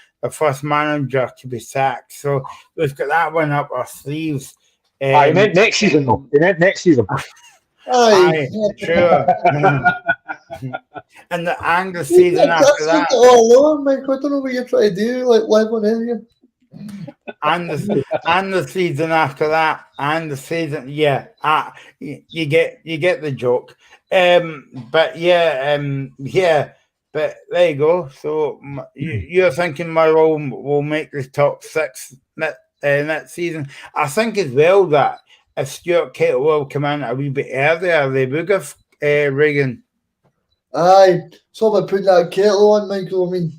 to be sacked. So we've got that one up our sleeves. I meant next season, though. He meant next season. Aye, sure. And the season after that. Oh, Mike, I don't know what you're trying to do, like live on air. And the season after that, and the season, you get the joke. But but there you go. So you're thinking Murrow will make the top six next season. I think as well that if Stuart Kettlewell come in a wee bit earlier, they would have Regan. Aye, so about putting that kettle on, Michael. I mean,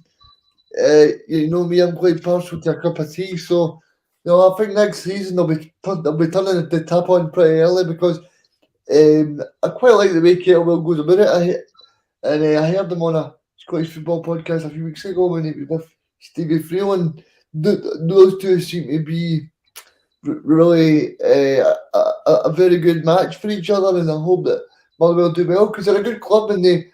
you know me, I'm quite partial to a cup of tea, so I think next season they'll be turning the tap on pretty early because I quite like the way Kettlewell goes about it. I heard them on a Scottish football podcast a few weeks ago when he was with Stevie Freeland. Those two seem to be really a very good match for each other, and I hope that Motherwell do well because they're a good club and they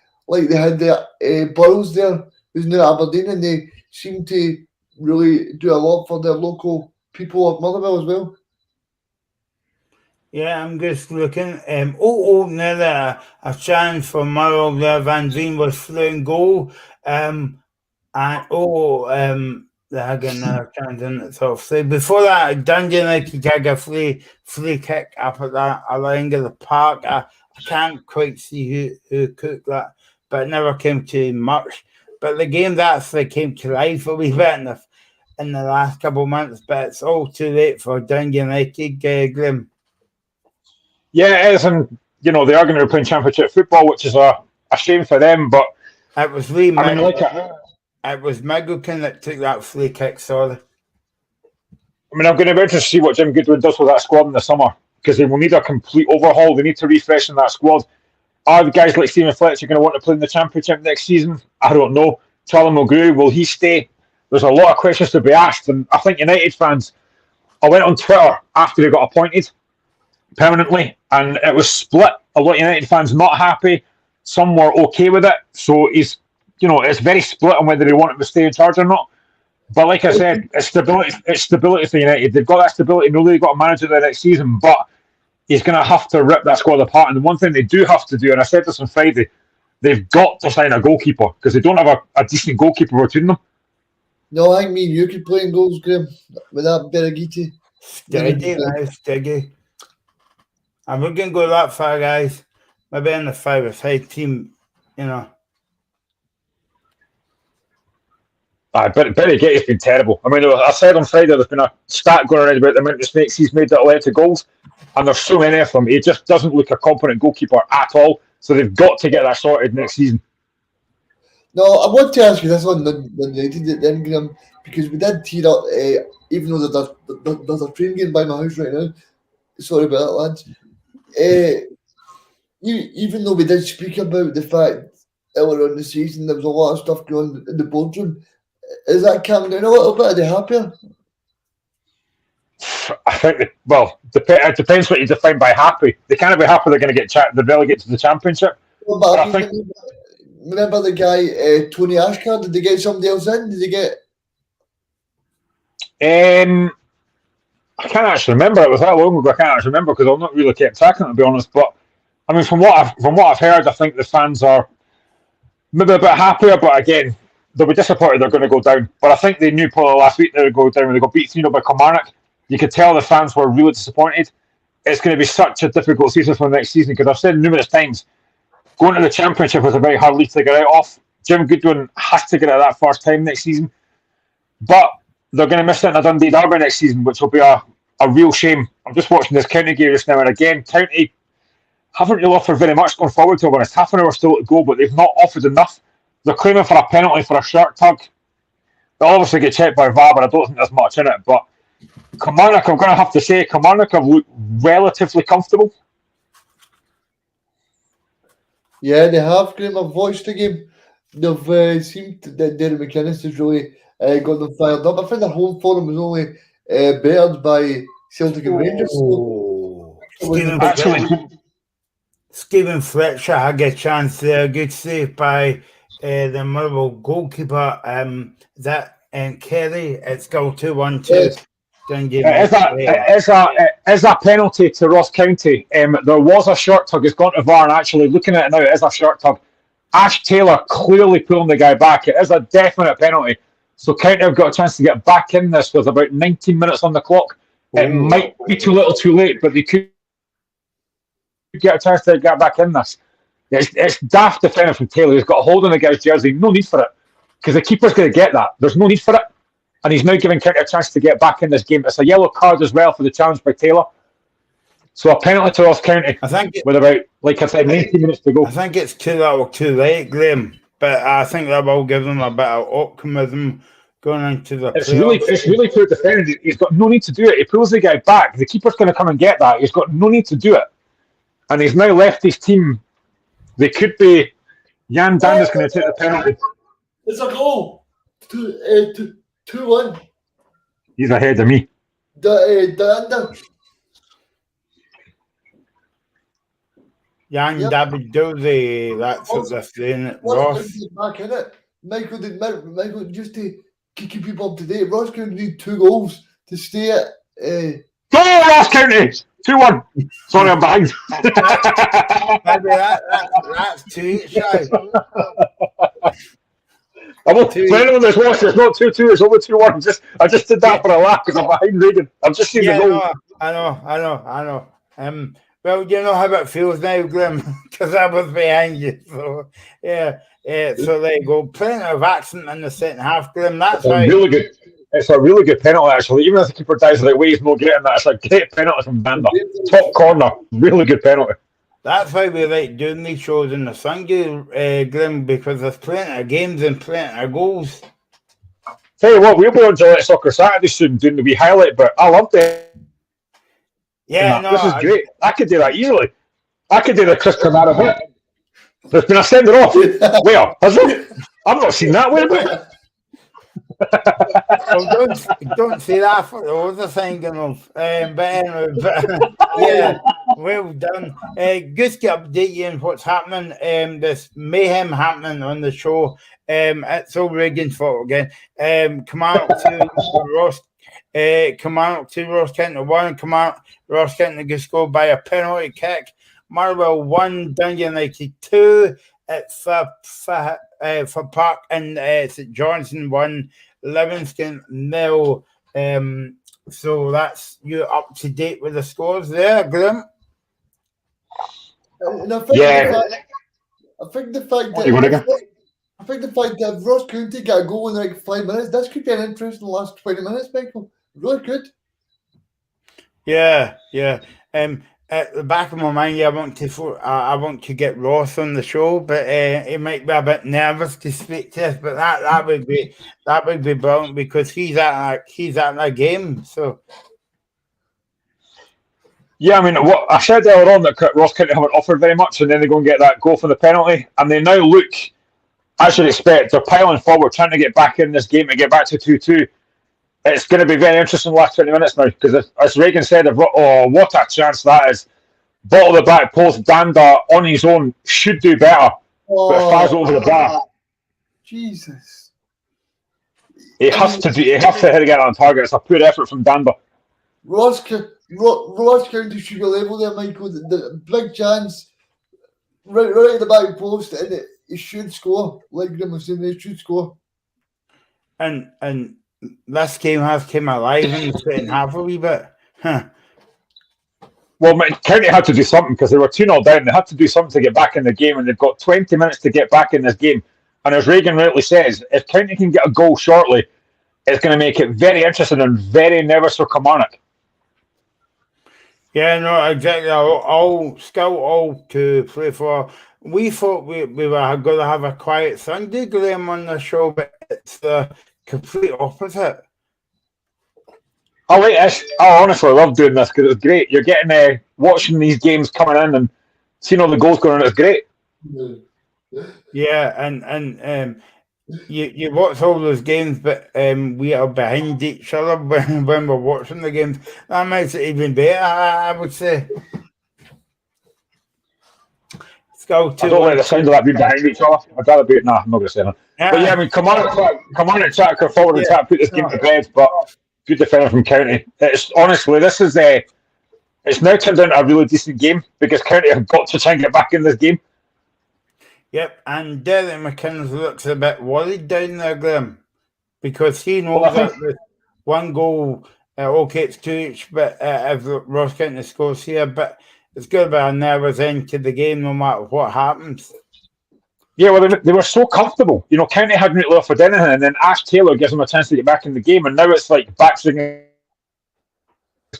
had their Burrows there, who's now Aberdeen, and they seem to really do a lot for their local people of Motherwell as well. Yeah, I'm just looking. Now that a chance for Murrow there, Van Veen was through and goal. They had another chance in it. So before that, Dundee United had a free kick up at the end of the park. I can't quite see who cooked that, but it never came to much. But the game actually came to life a wee bit in the last couple of months, but it's all too late for Dundee United, Grim. Yeah, it is, and they are going to be playing Championship football, which is a shame for them. But it was it was Middleton that took that free kick. Sorry. I'm going to be interested to see what Jim Goodwin does with that squad in the summer because they will need a complete overhaul. They need to refreshen that squad. Are the guys like Stephen Fletcher going to want to play in the Championship next season? I don't know. Charlie Mulgrew, will he stay? There's a lot of questions to be asked, and I think United fans. I went on Twitter after they got appointed permanently, and it was split. A lot of United fans not happy. Some were okay with it. So it's very split on whether they want him to stay in charge or not. But like I said, it's stability. It's stability for United. They've got that stability. They've got a manager there next season, but he's going to have to rip that squad apart. And the one thing they do have to do, and I said this on Friday, they've got to sign a goalkeeper because they don't have a decent goalkeeper between them. No, I think me and you could play in goals, Graham, with that Beragiti. Steady. And we're going to go that far, guys. Maybe in the 5-a-side team, you know. Berighetti's been terrible. I mean, I said on Friday there's been a stat going around about the amount of mistakes he's made that led to goals, and there's so many of them. He just doesn't look a competent goalkeeper at all. So they've got to get that sorted next season. No, I want to ask you this one when United then, Graham, because we did tear up, even though there's a train getting by my house right now. Sorry about that, lads. Even though we did speak about the fact earlier on the season there was a lot of stuff going on in the boardroom, is that calming down a little bit? Are they happier? I think, it depends what you define by happy. They can't be happy they're going to get the relegate to the Championship. Well, but I think, remember the guy, Tony Ashcard? Did they get somebody else in? Did they get... I can't actually remember. It was that long ago. I can't actually remember because I've not really kept tracking it, to be honest. But I mean, from what I've heard, I think the fans are maybe a bit happier. But again, they'll be disappointed they're going to go down. But I think they knew probably last week they would go down when they got beat 3-0 by Kilmarnock. You could tell the fans were really disappointed. It's going to be such a difficult season for the next season because I've said numerous times, going to the Championship is a very hard league to get out of. Jim Goodwin has to get out that first time next season. But they're going to miss out on a Dundee derby next season, which will be a real shame. I'm just watching this County game just now, and again, County haven't really offered very much going forward, to be honest. Half an hour still to go, but they've not offered enough. They're claiming for a penalty for a shirt tug. They'll obviously get checked by VAR, but I don't think there's much in it. But Kilmarnock, I'm going to have to say, Kilmarnock have looked relatively comfortable. Yeah, they have, Graham. I've watched the game. They've seemed that Derek McInnes has really got them fired up. I think the home form was only bettered by Celtic and Rangers. Stephen Fletcher had a chance there. Good save by the Motherwell goalkeeper. Kerry. It's still 2-1-2. Is a penalty to Ross County. There was a shirt tug. It's gone to VAR, and actually looking at it now, it is a shirt tug. Ash Taylor clearly pulling the guy back. It is a definite penalty. So County have got a chance to get back in this with about 19 minutes on the clock. It might be too little too late, but they could get a chance to get back in this. It's daft defending from Taylor. He's got a hold on the guy's jersey. No need for it. Because the keeper's going to get that. There's no need for it. And he's now giving County a chance to get back in this game. It's a yellow card as well for the challenge by Taylor. So a penalty to Ross County with about, like I said, 19 minutes to go. I think it's too little too late, Graham. But I think that will give them a bit of optimism going into the playoffs. It's really poor defending. He's got no need to do it. He pulls the guy back. The keeper's going to come and get that. He's got no need to do it. And he's now left his team. They could be... Jan Dan is going to take the penalty. It's a goal. 2-1. He's ahead of me. David Dozy, that's what they're saying. Ross. Back in it. Michael, just to keep people up to date, Ross County need 2 goals to stay at. Go, Ross County! 2-1. Sorry, I'm behind. Maybe that's 2 shy. For anyone that's watching, it's not 2-2, it's over 2-1. I just did that for a laugh because I'm behind Reagan. I've just seen the goal. I know. Well, you know how it feels now, Graham, because I was behind you. So, yeah. So there you go. Plenty of action in the second half, Graham. That's right. Really good. It's a really good penalty, actually. Even if the keeper dies the right way, he's not getting that. It's a great penalty from Bender. Top corner. Really good penalty. That's why we like doing these shows in the Sunday, Graham, because there's plenty of games and plenty of goals. Tell you what, we'll be on Gillette Soccer Saturday soon doing the wee highlight, but I loved it. Yeah, this is great. I could do that easily. I could do the Chris Kamara bit. There's been a sender off. Where? Has there? I've not seen that. Where? Well, don't say that for the other thing, but anyway, yeah. Well done. Just to update you on what's happening. There's mayhem happening on the show. It's all Reagan's fault again. Come out to Ross. Come out to Ross Kent 1. Come out. Ross Kent gets scored by a penalty kick. Marwell 1. Dundee United 2. It's for Park and St Johnson 1. Livingston 0. So that's you up to date with the scores there, Grim. And I think the fact that if Ross County got a goal in like 5 minutes, this could be an interesting last 20 minutes, Michael. Really good. Yeah. At the back of my mind, I want to get Ross on the show, but he might be a bit nervous to speak to us. But that would be brilliant because he's at that game. So. Yeah, I mean, what I said earlier on that Ross County haven't offered very much, and then they go and get that goal for the penalty, and they now look, as you'd expect, they're piling forward, trying to get back in this game and get back to 2-2. It's going to be very interesting the last 20 minutes now, because as Reagan said, what a chance that is. Bottom of the back post, Danda on his own should do better, but it fires over the bar. Jesus. He has to get it on target. It's a poor effort from Danda. Ross County should be level there, Michael. The big chance, right at the back post, and he should score. Like Grim was saying, they should score. And this game has came alive in the second half a wee bit. Huh. Well, County had to do something because they were 2-0 down. They had to do something to get back in the game, and they've got 20 minutes to get back in this game. And as Reagan rightly says, if County can get a goal shortly, it's going to make it very interesting and very nervous for Kilmarnock. Yeah, no, exactly. All to play for. We thought we were going to have a quiet Sunday, Graham, on the show, but it's the complete opposite. I like this. I honestly love doing this because it's great. You're getting watching these games coming in and seeing all the goals going on. It's great. Yeah, and you watch all those games, but we are behind each other when we're watching the games. That makes it even better, I would say. I don't like the sound of that being behind each other. I'd rather be. Nah, I'm not going to say that. But yeah, I mean, come on and try to come forward and try to put this game to bed. But good defender from County. It's honestly, this is it's now turned into a really decent game because County have got to try and get back in this game. Yep, and Derek McInnes looks a bit worried down there, Graham, because he knows that with one goal, okay, it's 2 each, but if Ross County scores here, but it's going to be a nervous end to the game no matter what happens. Yeah, well, they were so comfortable. You know, County hadn't really offered anything, and then Ash Taylor gives them a chance to get back in the game, and now it's like backs against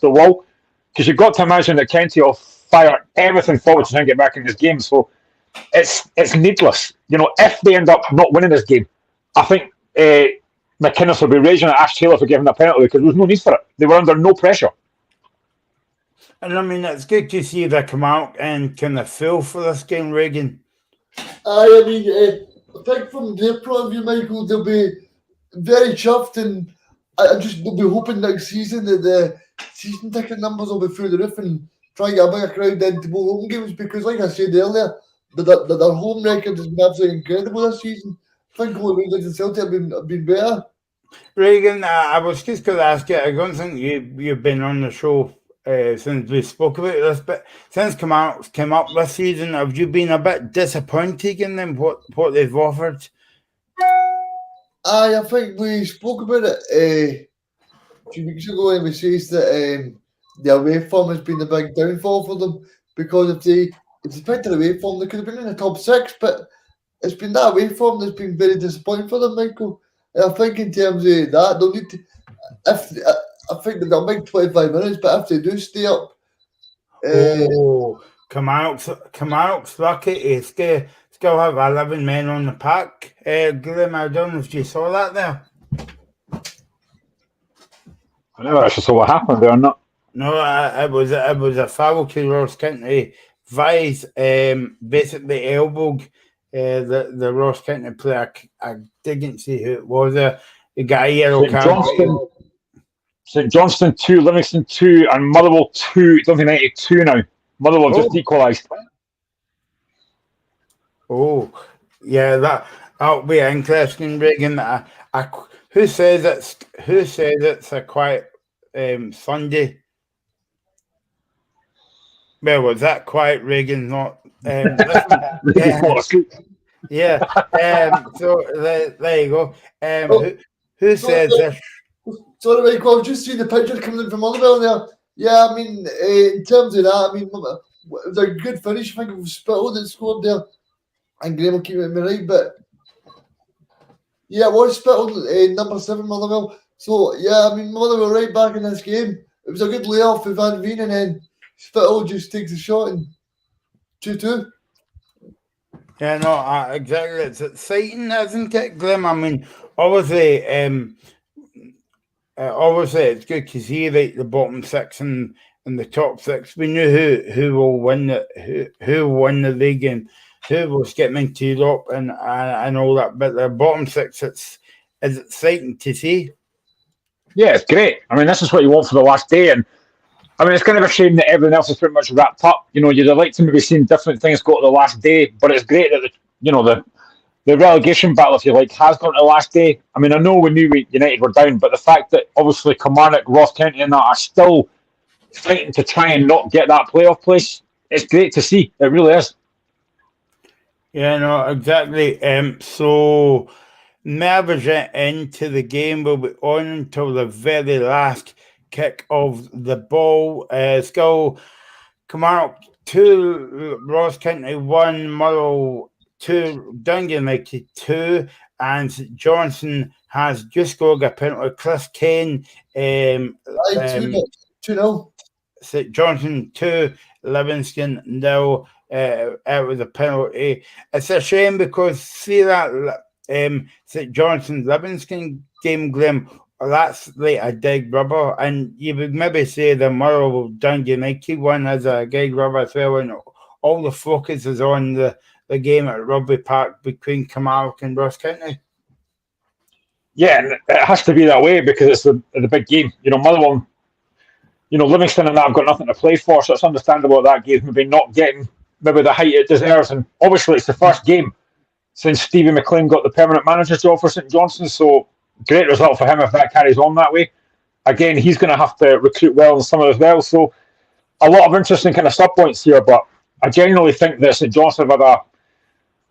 the wall. Because you've got to imagine that County will fire everything forward to try and get back in this game. So it's needless. You know, if they end up not winning this game, I think McInnes will be raging at Ash Taylor for giving that penalty because there was no need for it. They were under no pressure. And I mean, it's good to see they come out and kind of feel for this game, Reagan. I mean, I think from their point of view, Michael, they'll be very chuffed, and they'll be hoping next season that the season ticket numbers will be through the roof and try and get a bigger crowd into both home games because, like I said earlier, their home record has been absolutely incredible this season. I think all Rangers and Celtic have been better. Reagan, I was just going to ask you, I don't think you've been on the show since we spoke about this, but since came up this season, have you been a bit disappointed in them, what they've offered? I think we spoke about it a few weeks ago, and we said that the away form has been a big downfall for them because if they picked their away form, they could have been in the top 6, but it's been that away form that's been very disappointing for them, Michael. And I think in terms of that, they'll need to. I think they'll make 25 minutes, but if they do stay up, Kilmarnock's lucky. It's still have 11 men on the pack. Graham, I don't know if you saw that there. I never actually saw what happened there, not. No, it was a foul to Ross County. Vise basically elbowed the Ross County player. I didn't see who it was. He got a yellow card. St Johnston 2, Livingston 2, and Motherwell 2. Dundee United 2 now. Motherwell just equalised. Oh, yeah, that'll be interesting, Reagan. Who says it's a quiet Sunday? Well, was that quiet, Reagan? Not. Listen, yeah. So there you go. Who says this? Sorry, Michael, I've just seen the picture coming in from Motherwell there. Yeah, I mean, in terms of that, I mean, it was a good finish. I think it was Spittle that scored there, and Graham will keep it me right, but yeah, it was Spittle, number 7, Motherwell. So, yeah, I mean, Motherwell right back in this game. It was a good layoff for Van Veen, and then Spittle just takes a shot and 2-2. Yeah, no, exactly. It's exciting, isn't it, Glim? I mean, obviously, it's good to see the bottom 6 and the top 6. We knew who will win who will win the league and who will get into Europe and all that. But the bottom 6, it's exciting to see. Yeah, it's great. I mean, this is what you want for the last day, and I mean, it's kind of a shame that everything else is pretty much wrapped up. You know, you'd have liked to maybe seen different things go to the last day, but it's great that the relegation battle, if you like, has gone to the last day. I mean, I know we knew United were down, but the fact that obviously Kilmarnock, Ross County, and that are still fighting to try and not get that playoff place, it's great to see. It really is. Yeah, no, exactly. So Mervage into the game will be on until the very last kick of the ball. Still, Kilmarnock 2, Ross County 1, Motherwell 2, Dundee United 2, and St Johnstone has just scored a penalty. Chris Kane, 2-0. St Johnstone 2, Livingston 0. It was a penalty. It's a shame because see that St Johnstone's Livingston game, Grim, that's like a dig rubber, and you would maybe say the Motherwell Dundee United one as a dig rubber as well, and all the focus is on the game at Rugby Park between Kilmarnock and Ross County. Yeah, and it has to be that way because it's the big game. You know, Motherwell, Livingston and that have got nothing to play for, so it's understandable that game maybe not getting maybe the height it deserves. And obviously, it's the first game since Stevie McLean got the permanent manager's job for St Johnstone, so great result for him if that carries on that way. Again, he's going to have to recruit well in summer as well, so a lot of interesting kind of sub points here, but I genuinely think that St Johnstone have had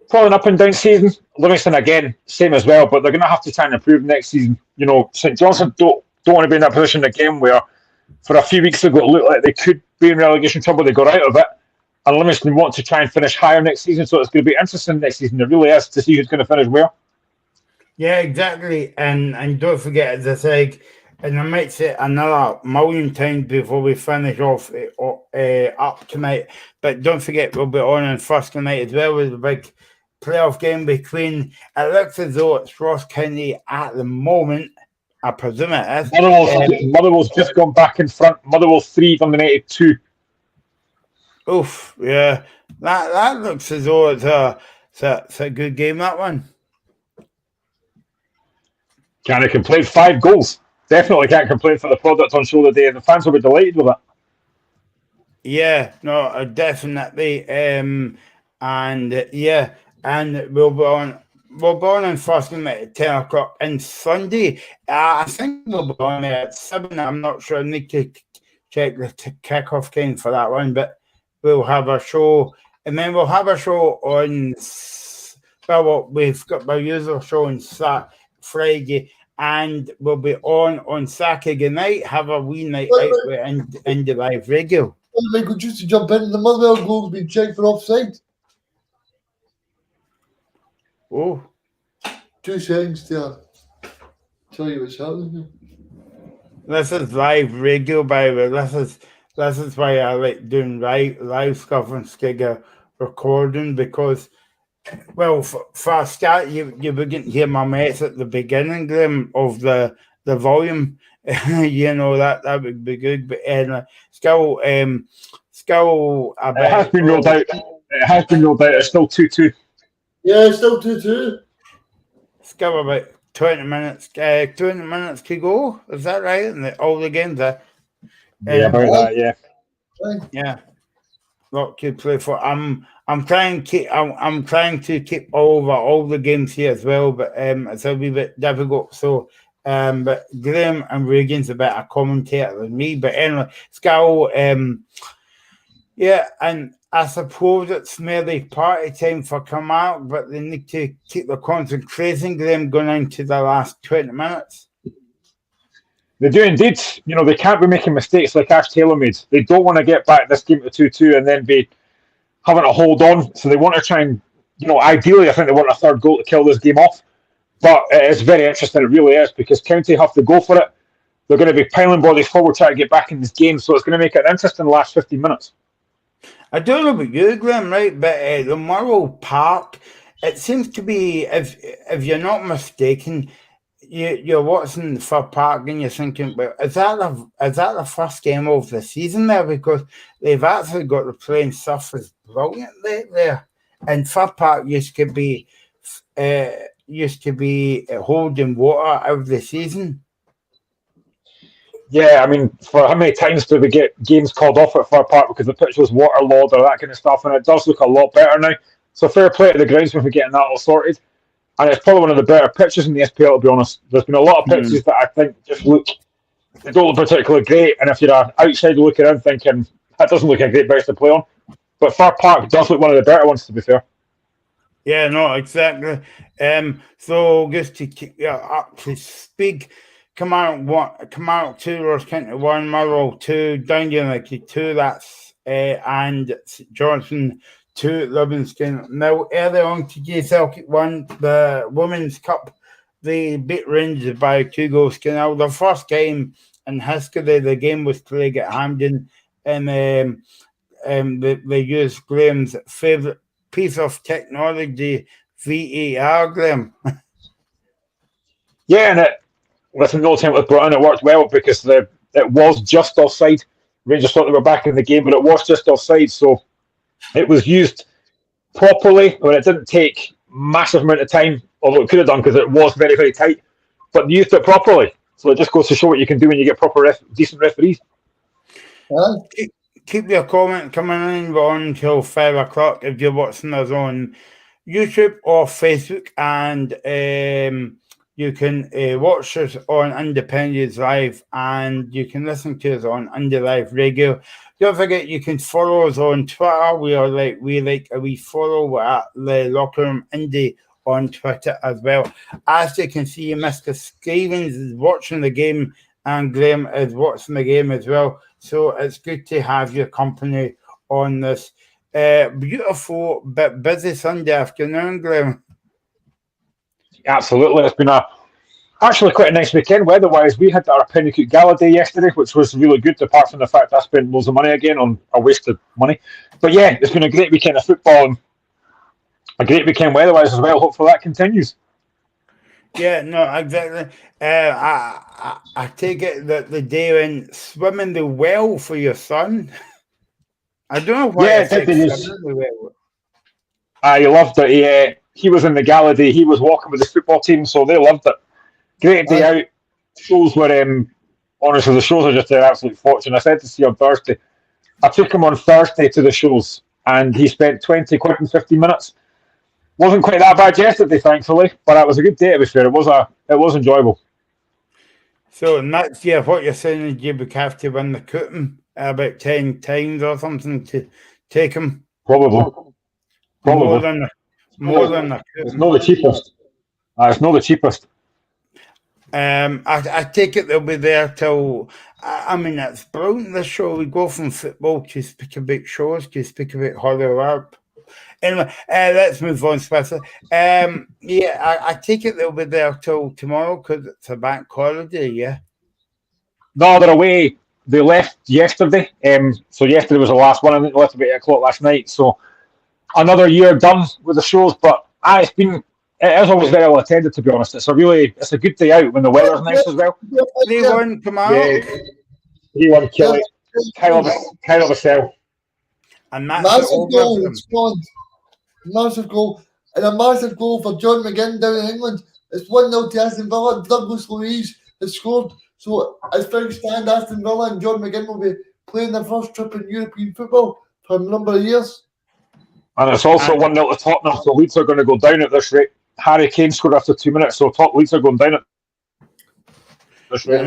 probably an up and down season. Livingston, again, same as well, but they're going to have to try and improve next season. You know, St Johnstone don't want to be in that position again where for a few weeks ago it looked like they could be in relegation trouble. They got out of it. And Livingston want to try and finish higher next season, so it's going to be interesting next season. It really is to see who's going to finish where. Yeah, exactly. And don't forget, as I said, and I might say another million times before we finish off up tonight, but don't forget we'll be on first tonight as well with the big playoff game between, it looks as though it's Ross County at the moment. I presume it is. Motherwell's just gone back in front. Motherwell 3, Dundee United 2. Oof, yeah. That looks as though it's a good game, that one. Can't complain. 5 goals. Definitely can't complain for the product on show today, and the fans will be delighted with it. Yeah, no, definitely. And yeah, and we'll be on first game at 10 o'clock on Sunday. I think we'll be on at 7. I'm not sure. I need to check the kickoff game for that one, but we'll have a show, and then we'll have a show on. Well, we've got my usual show on Friday, and we'll be on Saturday night. Have a wee night out in the live radio. Michael, just to jump in, the Motherwell goal's been checked for offside. Oh, 2 seconds to tell you what's happening. This is live radio, by the way. This is why I like doing live stuff and Skigger recording, because, well, for a start, you begin to hear my mates at the beginning, Grim, of the volume. You know, that would be good. But still a bit. It has been rolled out. It's still 2-2. Yeah, it's still 2-2. Still about 20 minutes. 20 minutes to go. Is that right? And all the games are. Yeah, about that. Yeah. Yeah. lot to play for. I'm trying to keep all the games here as well, but it's a wee bit difficult. So but Graham and Regan's a better commentator than me. But anyway, Scal, yeah, and I suppose it's nearly party time for Camargue, but they need to keep the concentration, Graham, going into the last 20 minutes. They do indeed. You know, they can't be making mistakes like Ash Taylor made. They don't want to get back this game to 2-2 and then be having to hold on. So they want to try and, you know, ideally, I think they want a third goal to kill this game off. But it's very interesting. It really is, because County have to go for it. They're going to be piling bodies forward trying to get back in this game. So it's going to make it interesting the last 15 minutes. I don't know about you, Graham, right? But the Murrow Park, it seems to be, if you're not mistaken, you're watching Fir Park and you're thinking, well, is that the first game of the season there? Because they've actually got the playing surface brilliantly there. And Fir Park used to be holding water every season. Yeah, I mean, for how many times do we get games called off at Fir Park because the pitch was waterlogged or that kind of stuff, and it does look a lot better now. So fair play to the groundsman for getting that all sorted. And it's probably one of the better pitches in the SPL, to be honest. There's been a lot of pitches that I think just they don't look particularly great, and if you're an outsider looking in thinking, that doesn't look a great pitch to play on. But Fir Park does look one of the better ones, to be fair. Yeah, no, exactly. So just to keep you up to speed, Camargue 2, Ross County 1, Murrow 2, Down United 2, that's and Johnson 2, Livingston. Now, early on today, Celtic won the Women's Cup. They beat Rangers by 2 goals to 0. The first game in history, the game was played at Hampden, and they used Graham's favourite piece of technology, VAR, Graham. Yeah, and listen, no time it was brought in, it worked well because it was just offside. Rangers thought they were back in the game, but it was just offside, so it was used properly. I mean, it didn't take massive amount of time, although it could have done because it was very, very tight, but they used it properly. So it just goes to show what you can do when you get proper, decent referees. Keep your comment coming in until 5 o'clock if you're watching us on YouTube or Facebook, and you can watch us on Independence Live, and you can listen to us on Indie Live Radio. Don't forget, you can follow us on Twitter. We follow at the Locker Room Indie on Twitter as well. As you can see, Mr. Stevens is watching the game, and Graham is watching the game as well. So it's good to have your company on this beautiful but busy Sunday afternoon, Graham. Absolutely. It's been actually quite a nice weekend weather-wise. We had our Pennycook Gala Day yesterday, which was really good, apart from the fact I spent loads of money again on a wasted money. But yeah, it's been a great weekend of football and a great weekend weather-wise as well. Hopefully that continues. Yeah, no, exactly. I take it that the day went swimmingly well for your son. I don't know why. Yeah, I loved it. He was in the gala day. He was walking with the football team, so they loved it. Great day out. Shows were honestly, the shows are just an absolute fortune. I said to see on Thursday, I took him on Thursday to the shows, and he spent 20 quid and 15 minutes. Wasn't quite that bad yesterday, thankfully, but it was a good day, to be fair. It was enjoyable. So next year, what you're saying is you would have to win the Cooten about 10 times or something to take him? Probably. More than the It's not the cheapest. It's not the cheapest. I take it they'll be there till. I mean, it's brilliant. This show, we go from football to speak about shows to speak about Hollywood. Anyway, let's move on, Spencer. I take it they'll be there till tomorrow because it's a bank holiday, yeah? No, they're away. They left yesterday. So yesterday was the last one. I think they left about 8 o'clock last night. So another year done with the shows, but it is always very well attended, to be honest. It's a good day out when the weather's nice as well. 3-1, come on. Yeah. 3-1, Kelly. Kind of a sell. And that's massive goal, and a massive goal for John McGinn down in England. It's 1-0 to Aston Villa. Douglas Luiz has scored. So as things stand, Aston Villa and John McGinn will be playing their first trip in European football for a number of years. And it's also 1-0 to Tottenham, so Leeds are going to go down at this rate. Harry Kane scored after 2 minutes, so Leeds are going down at this rate.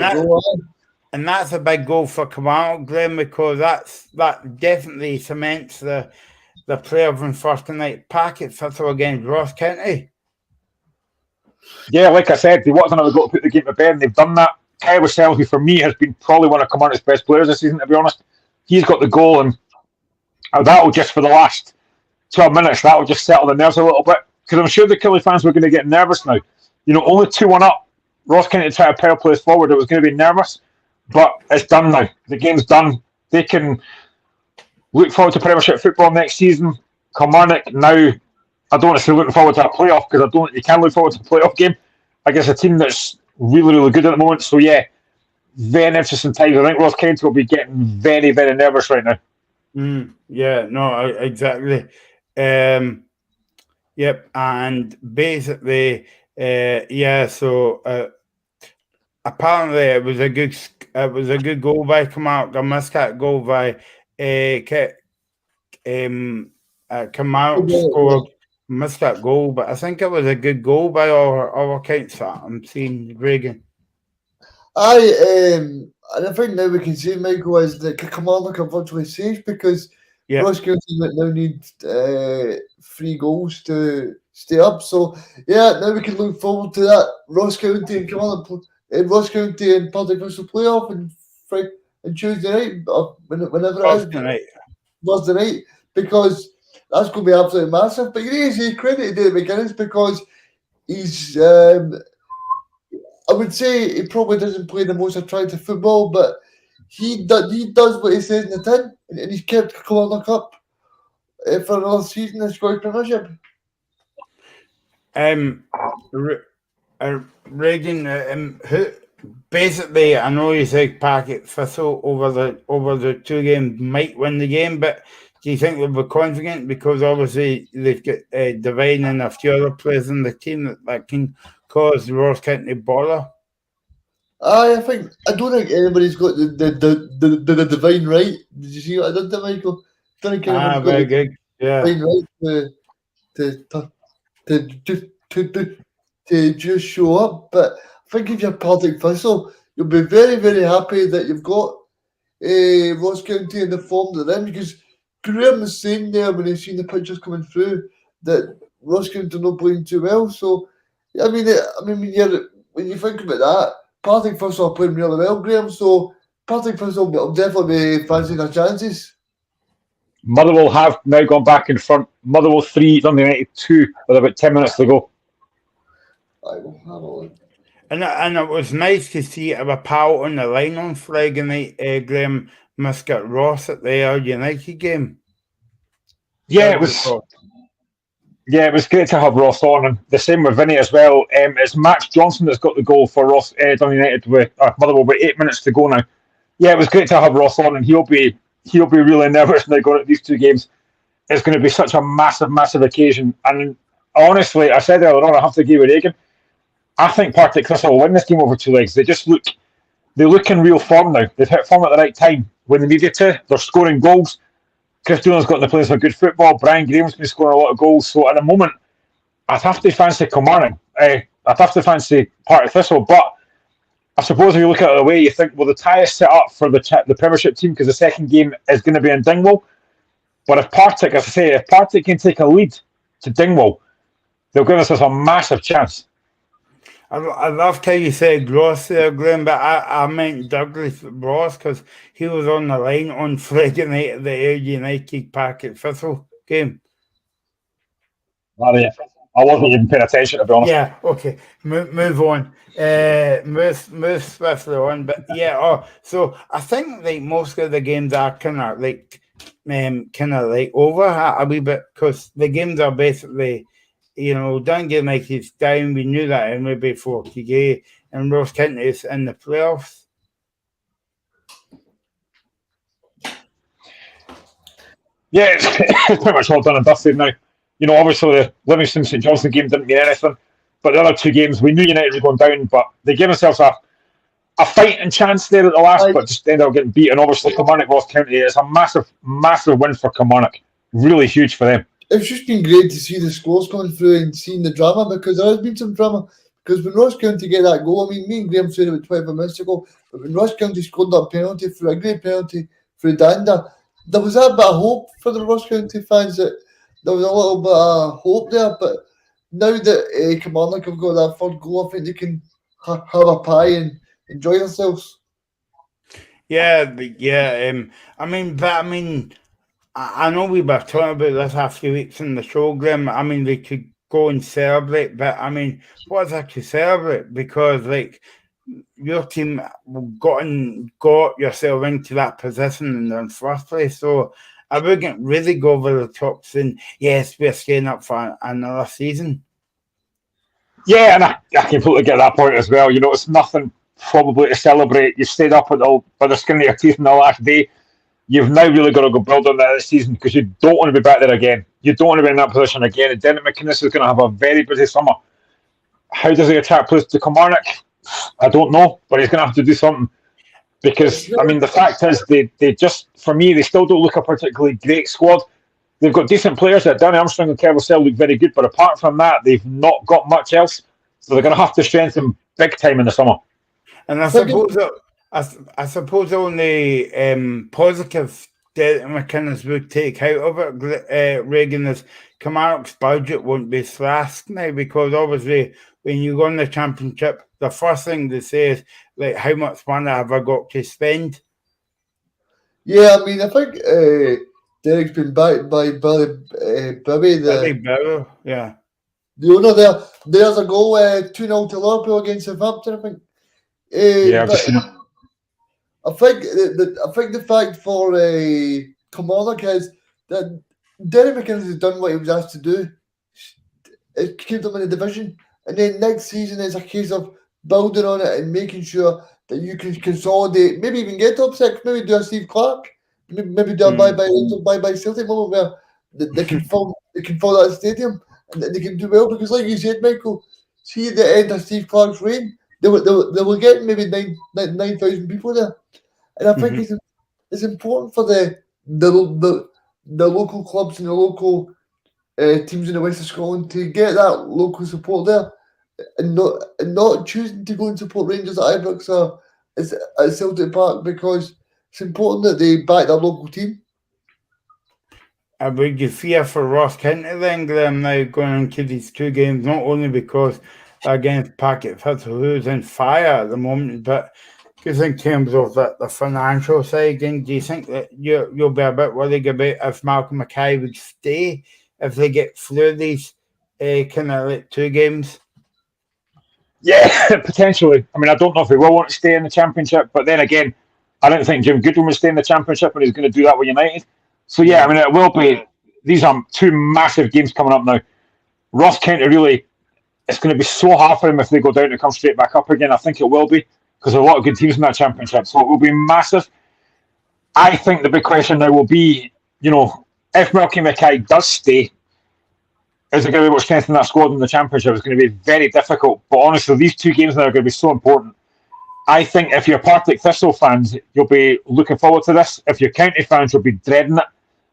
And that's a big goal for Kamal, Graham, because that definitely cements the player from first tonight. Packet Thistle against Ross County. Yeah, like I said, they wasn't going to put the game to bed, and they've done that. Kyle Wissell, who for me has been probably one of Kilmarnock's best players this season, to be honest. He's got the goal, and that'll just for the last 12 minutes, that'll just settle the nerves a little bit. Because I'm sure the Killie fans were going to get nervous now. Only 2-1 up. Ross County try to power play us forward. It was going to be nervous, but it's done now. The game's done. They can look forward to Premiership football next season. Kilmarnock now, I don't want to say looking forward to a playoff, because I don't think you can look forward to a playoff game against a team that's really, really good at the moment. So yeah, very interesting times. I think Ross County will be getting very, very nervous right now. Yeah, no, exactly. Yep, and basically, so apparently it was a good goal by Kamal. A miscut goal by Kamal scored miscut goal, but I think it was a good goal by our accounts. I'm seeing Reagan. And I think now we can say, Michael, is that Kilmarnock are virtually safe, because Ross County now need 3 goals to stay up. So yeah, now we can look forward to that Ross County and Kilmarnock, Ross County and Partick Thistle playoff and Tuesday night, whenever it is. Thursday night, because that's going to be absolutely massive. But you need to say credit to David McGuinness, because he's. I would say he probably doesn't play the most attractive football, but he does what he says in the tin, and he's kept Kilmarnock up for another season in Scottish Premiership. Reagan, who basically, I know you said Packet Thistle over the 2 games might win the game, but do you think they'll be confident, because obviously they've got Devine and a few other players in the team that can cause Ross County bother? I don't think anybody's got the Devine right. Did you see what I did there, Michael? I don't think anybody's very good. Yeah. Devine right to just show up. But I think if you're Partick Thistle, you'll be very, very happy that you've got Ross County in the form that they're in, because Graham was saying there when he's seen the pictures coming through that Ross County are not playing too well. So I mean, when you think about that, Partick Thistle are playing really well, Graham. So Partick Thistle will definitely be fancying their chances. Motherwell have now gone back in front. Motherwell 3, Dundee United 2, with about 10 minutes to go. I will have a look. And it was nice to see a pal on the line on Friday night, Graham Muscat Ross at the United game. Yeah, it was. Yeah, it was great to have Ross on, and the same with Vinny as well. It's Max Johnson that's got the goal for Ross Dundee United with Motherwell with 8 minutes to go now. Yeah, it was great to have Ross on, and he'll be really nervous now going at these 2 games. It's going to be such a massive, massive occasion. And honestly, I said earlier on, I have to agree with Reagan. I think Partick Thistle will win this game over 2 legs. They look in real form now. They've hit form at the right time when they needed to. They're scoring goals. Chris Doolan's got in the place for good football. Brian Graham's been scoring a lot of goals. So at the moment, I'd have to fancy Kilmarnock. I'd have to fancy Partick Thistle. But I suppose if you look at it the way, you think, well, the tie is set up for the Premiership team, because the second game is going to be in Dingwall. But if Partick, as I say, if Partick can take a lead to Dingwall, they'll give us a massive chance. I loved how you said Ross there, Graham, but I meant Douglas Ross, because he was on the line on Friday night at the United Packet Thistle game. I wasn't even paying attention, to be honest. Yeah, okay. Move on. Move swiftly on. But yeah, so I think like most of the games are kind of like over a wee bit, because the games are basically, Dundee United's down. We knew that anyway before today, and Ross County is in the playoffs. Yeah, it's pretty much all done and dusted now. Obviously the Livingston St Johnstone game didn't mean anything, but the other 2 games, we knew United were going down, but they gave themselves a fighting chance there at the last, but just ended up getting beaten. Obviously, Kilmarnock Ross County is a massive, massive win for Kilmarnock. Really huge for them. It's just been great to see the scores coming through and seeing the drama, because there has been some drama. Because when Ross County get that goal, I mean, me and Graham said it 25 minutes ago, but when Ross County scored that penalty for a great penalty for Danda, there was that bit of hope for the Ross County fans that there was a little bit of hope there. But now that Kilmarnock have got that third goal, I think they can have a pie and enjoy themselves. Yeah. I know we were talking about this a few weeks in the show, Graham. I mean, they could go and celebrate, but I mean, what's that to celebrate? Because like your team got yourself into that position in the first place, so I wouldn't really go over the top saying yes, we're staying up for another season. Yeah, and I completely get that point as well. You know, it's nothing probably to celebrate. You stayed up with the skin of your teeth in the last day. You've now really got to go build on that this season, because you don't want to be back there again. You don't want to be in that position again. And Derek McInnes is going to have a very busy summer. How does he attract players to Kilmarnock? I don't know, but he's going to have to do something. Because, I mean, the fact is, they just, for me, they still don't look a particularly great squad. They've got decent players that Danny Armstrong and Kevin Sell look very good, but apart from that, they've not got much else. So they're going to have to strengthen big time in the summer. And I suppose the only positive that McInnes would take out of it, Reagan, is Kilmarnock's budget won't be slashed now, because obviously when you go in the Championship, the first thing they say is, like, how much money have I got to spend? Yeah, I mean, I think Derek's been backed by Billy Bibby, yeah. The owner there. There's a goal, 2-0 to Liverpool against Southampton, I think. Yeah, I think the fact for Kilmarnock is that Derek McInnes has done what he was asked to do. It kept them in the division, and then next season is a case of building on it and making sure that you can consolidate, maybe even get top six, maybe do a Steve Clark, maybe do a bye-bye Celtic moment where they can fill that stadium and they can do well, because like you said, Michael, see at the end of Steve Clark's reign, they were getting maybe 9,000 people there. And I think it's important for the local clubs and the local teams in the west of Scotland to get that local support there, and not choosing to go and support Rangers at Ibrox or at Celtic Park, because it's important that they back their local team. Would you fear for Ross County then, Graham, now going into these two games, not only because against Packet Thistle, who's in fire at the moment, but just in terms of the financial side, and do you think that you'll be a bit worried about if Malcolm Mackay would stay if they get through these kind of like two games? Yeah, potentially. I mean, I don't know if he will want to stay in the Championship, but then again, I don't think Jim Goodwin will stay in the Championship, and he's going to do that with United. So yeah, I mean, it will be. These are two massive games coming up now. Ross County, really, it's going to be so hard for them if they go down to come straight back up again. I think it will be, because there are a lot of good teams in that Championship. So it will be massive. I think the big question now will be, you know, if Malcolm Mackay does stay, is it going to be able to strengthen that squad in the Championship? It's going to be very difficult. But honestly, these two games now are going to be so important. I think if you're Partick Thistle fans, you'll be looking forward to this. If you're County fans, you'll be dreading it.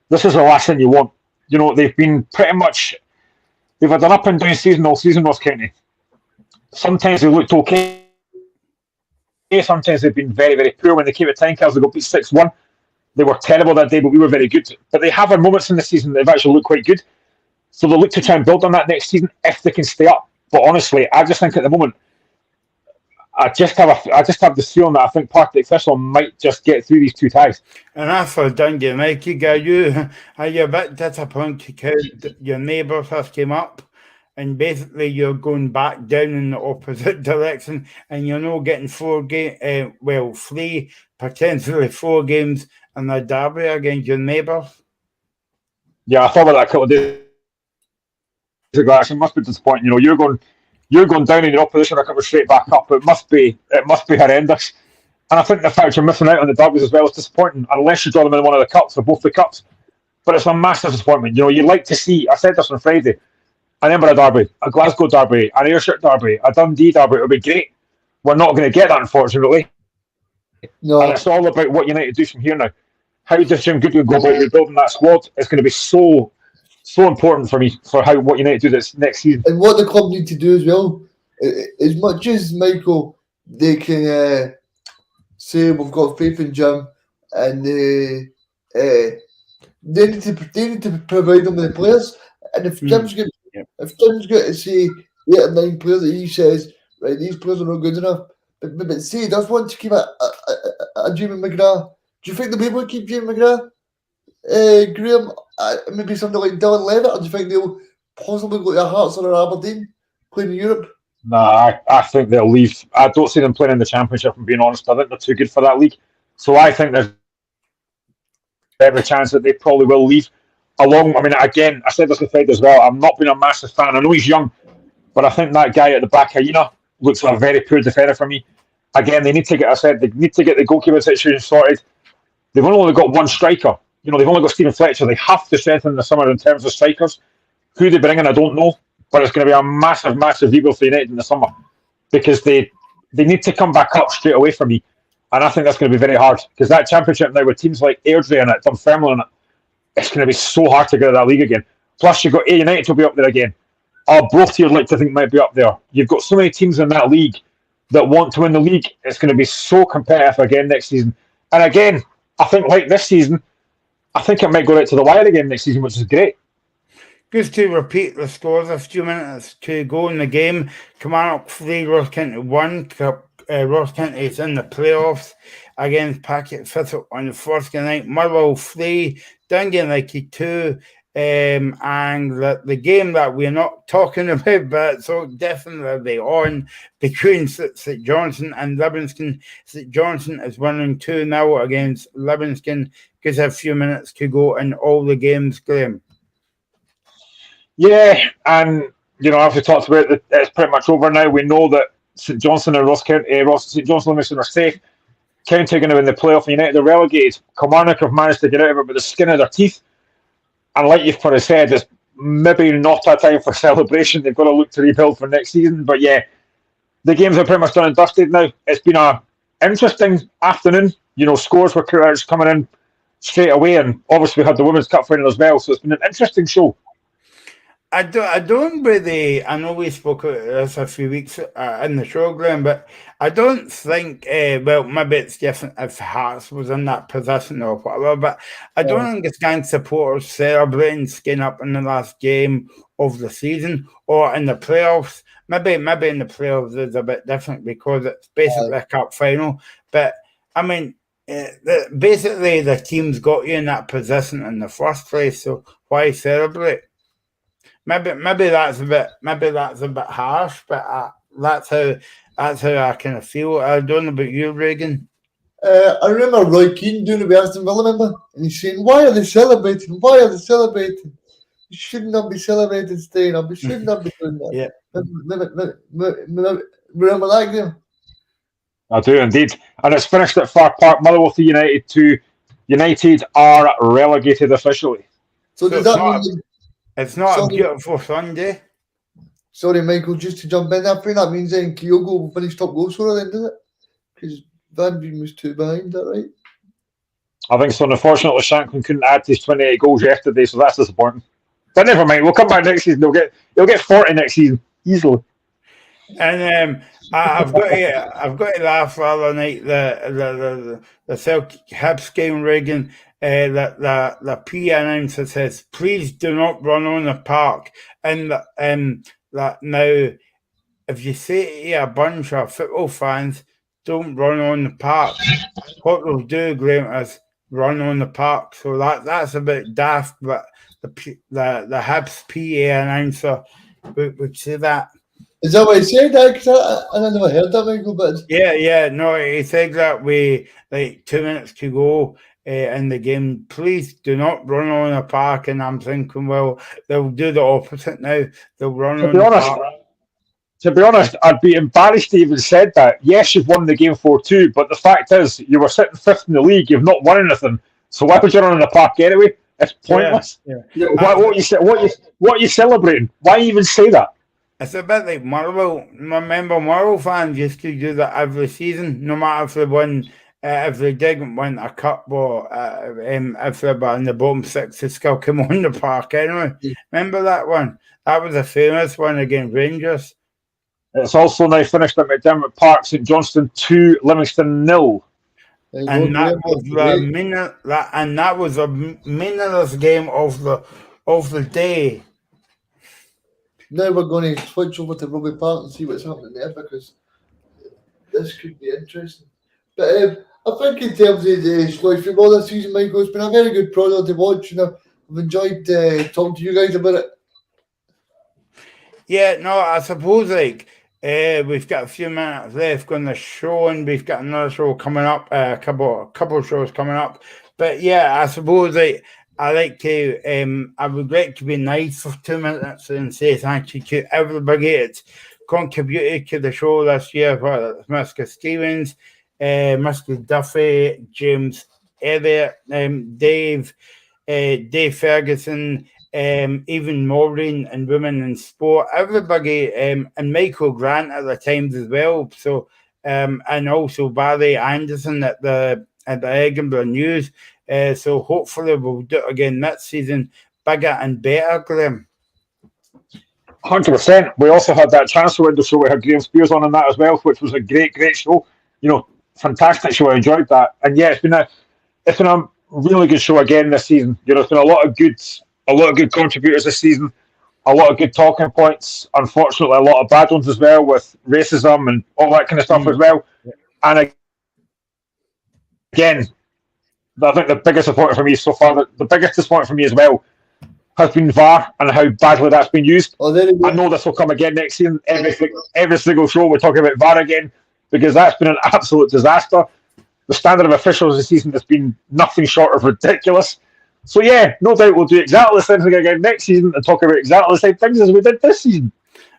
This is the last thing you want. You know, they've been pretty much, they've had an up and down season all season, Ross County. Sometimes they looked okay. Sometimes they've been very, very poor. When they came at Tynecastle, they got beat 6-1. They were terrible that day, but we were very good. But they have had moments in the season that have actually looked quite good. So they'll look to try and build on that next season if they can stay up. But honestly, I just think at the moment, I just have this feeling that I think Partick Thistle might just get through these two ties. And as for Dundee United, are you a bit disappointed because your neighbours have came up and basically you're going back down in the opposite direction and you're not getting three, potentially 4 games in the derby against your neighbours? Yeah, I thought about that a couple of days ago. Actually, it must be disappointing. You know, you're going down in the opposition or coming straight back up. It must be horrendous. And I think the fact you're missing out on the derbies as well is disappointing, unless you draw them in one of the cups or both the cups. But it's a massive disappointment. You know, you'd like to see, I said this on Friday, an Edinburgh derby, a Glasgow derby, an Ayrshire derby, a Dundee derby. It would be great. We're not going to get that, unfortunately. No, And it's all about what United do from here now. How does Jim Goodwin go about rebuilding that squad? It's going to be so important for me for what United do this next season. and what the club need to do as well, as much as Michael, they can say we've got faith in Jim, and they need to provide them with the players. And if Jim's got to say 8 or 9 players that he says, right, these players are not good enough, but say he does want to keep a Jamie McGrath, do you think they'll be able to keep Jamie McGrath? Graham, maybe somebody like Dylan Levitt, or do you think they'll possibly go to Hearts or Aberdeen playing in Europe? Nah, I think they'll leave. I don't see them playing in the Championship, I'm being honest. I think they're too good for that league. So I think there's every chance that they probably will leave. Again, I said this with Fred as well. I'm not being a massive fan. I know he's young, but I think that guy at the back, Hyena, looks like a very poor defender for me. Again, they need to get the goalkeeper situation sorted. They've only got one striker. They've only got Stephen Fletcher. They have to strengthen the summer in terms of strikers. Who they bring in, I don't know. But it's going to be a massive, massive rebuild for United in the summer. Because they need to come back up straight away for me. And I think that's going to be very hard. Because that Championship now with teams like Airdrie in it, Dunfermline in it, it's going to be so hard to get out of that league again. Plus, you've got United will be up there again. Both you'd like to think might be up there. You've got so many teams in that league that want to win the league. It's going to be so competitive again next season. And again, I think like this season, I think it might go right to the wire again next season, which is great. Just to repeat the scores, a few minutes to go in the game. Kilmarnock 3, Ross County 1. Ross County is in the playoffs against Packet Thistle on the first night. Motherwell 3, Dundee United 2. And the game that we're not talking about, but so definitely on, between St Johnstone and Livingston. St Johnstone is winning 2-0 against Livingston. Gives a few minutes to go in all the games, Graham. Yeah, and as we talked about, it's pretty much over now. We know that St Johnstone and St Johnstone Livingston are safe. County are going to win the playoff, and United are relegated. Kilmarnock have managed to get out of it with the skin of their teeth. And like you've probably said, it's maybe not a time for celebration. They've got to look to rebuild for next season. But yeah, the games are pretty much done and dusted now. It's been an interesting afternoon. Scores were coming in straight away, and obviously we had the Women's Cup final as well. So it's been an interesting show. I don't really. I know we spoke about this a few weeks in the show, Graham, but I don't think. Well, maybe it's different if Hearts was in that position or whatever. But I don't understand supporters celebrating skin up in the last game of the season or in the playoffs. Maybe in the playoffs is a bit different because it's basically a cup final. But I mean, basically the team's got you in that position in the first place. So why celebrate? Maybe that's a bit harsh, but that's how I kind of feel. I don't know about you, Reagan. I remember Roy Keane doing it with Aston Villa, remember? And he's saying, "Why are they celebrating? Why are they celebrating? You should not be celebrating, staying up. You should not be doing that." Yeah. Remember that game? I do indeed. And it's finished at Far Park. Motherwell 3 United 2. United are relegated officially. So does that mean... It's not a beautiful Sunday. Sorry, Michael, just to jump in, I think that means then Kyogo will finish top goal scorer then, does it? Because Van Veen was 2 behind, is that right? I think so. And unfortunately, Shanklin couldn't add to his 28 goals yesterday, so that's disappointing. But never mind, we'll come back next season. He'll get 40 next season, easily. And I've got to laugh the other night, the Celtic Hibs game, Reagan. That the PA announcer says, "Please do not run on the park." And that now, if you say to a bunch of football fans, "Don't run on the park," what they'll do, Graham, is run on the park. So that's a bit daft, but the Hibs PA announcer would say that. Is that what he said? Because I never heard that, Michael. But No, he said that we 2 minutes to go. In the game, please do not run on the park. And I'm thinking, well, they'll do the opposite now. They'll run on the park. To be honest, I'd be embarrassed to even said that. Yes, you've won the game 4-2, but the fact is, you were sitting 5th in the league. You've not won anything. So why would you run on the park anyway? It's pointless. Yeah. What are you celebrating? Why even say that? It's a bit like Motherwell. Remember, Motherwell fans used to do that every season, no matter if they won, if they didn't win a cup or if they were in the bottom six, they still come on the park anyway. Remember that one? That was a famous one against Rangers. It's also now finished at McDermott Park, St Johnstone 2, Livingston 0. And that was the meaningless game of the day. Now we're going to switch over to Rugby Park and see what's happening there, because this could be interesting. But I think in terms of the Scottish football this season, Michael, it's been a very good product to watch. I've enjoyed talking to you guys about it. Yeah, no, I suppose we've got a few minutes left on the show, and we've got another show coming up, a couple of shows coming up. But yeah, I suppose I would like to be nice for 2 minutes and say thank you to everybody that's contributed to the show this year, whether it's Mr. Stevens, Mr. Duffy, James Elliott, Dave Ferguson, even Maureen and Women in Sport, everybody, and Michael Grant at the times as well. So, and also Barry Anderson at the Edinburgh News. So hopefully we'll do it again next season, bigger and better, Graham. 100%. We also had that transfer window show. We had Graham Spears on that as well, which was a great show. Fantastic show. I enjoyed that. And yeah, it's been a really good show again this season. There's been a lot of good contributors this season, a lot of good talking points. Unfortunately, a lot of bad ones as well, with racism and all that kind of stuff as well. And again, I think the biggest disappointment for me so far, the biggest disappointment for me as well, has been VAR and how badly that's been used. I know this will come again next season. Every single show we're talking about VAR again, because that's been an absolute disaster. The standard of officials this season has been nothing short of ridiculous. So yeah, no doubt we'll do exactly the same thing again next season and talk about exactly the same things as we did this season.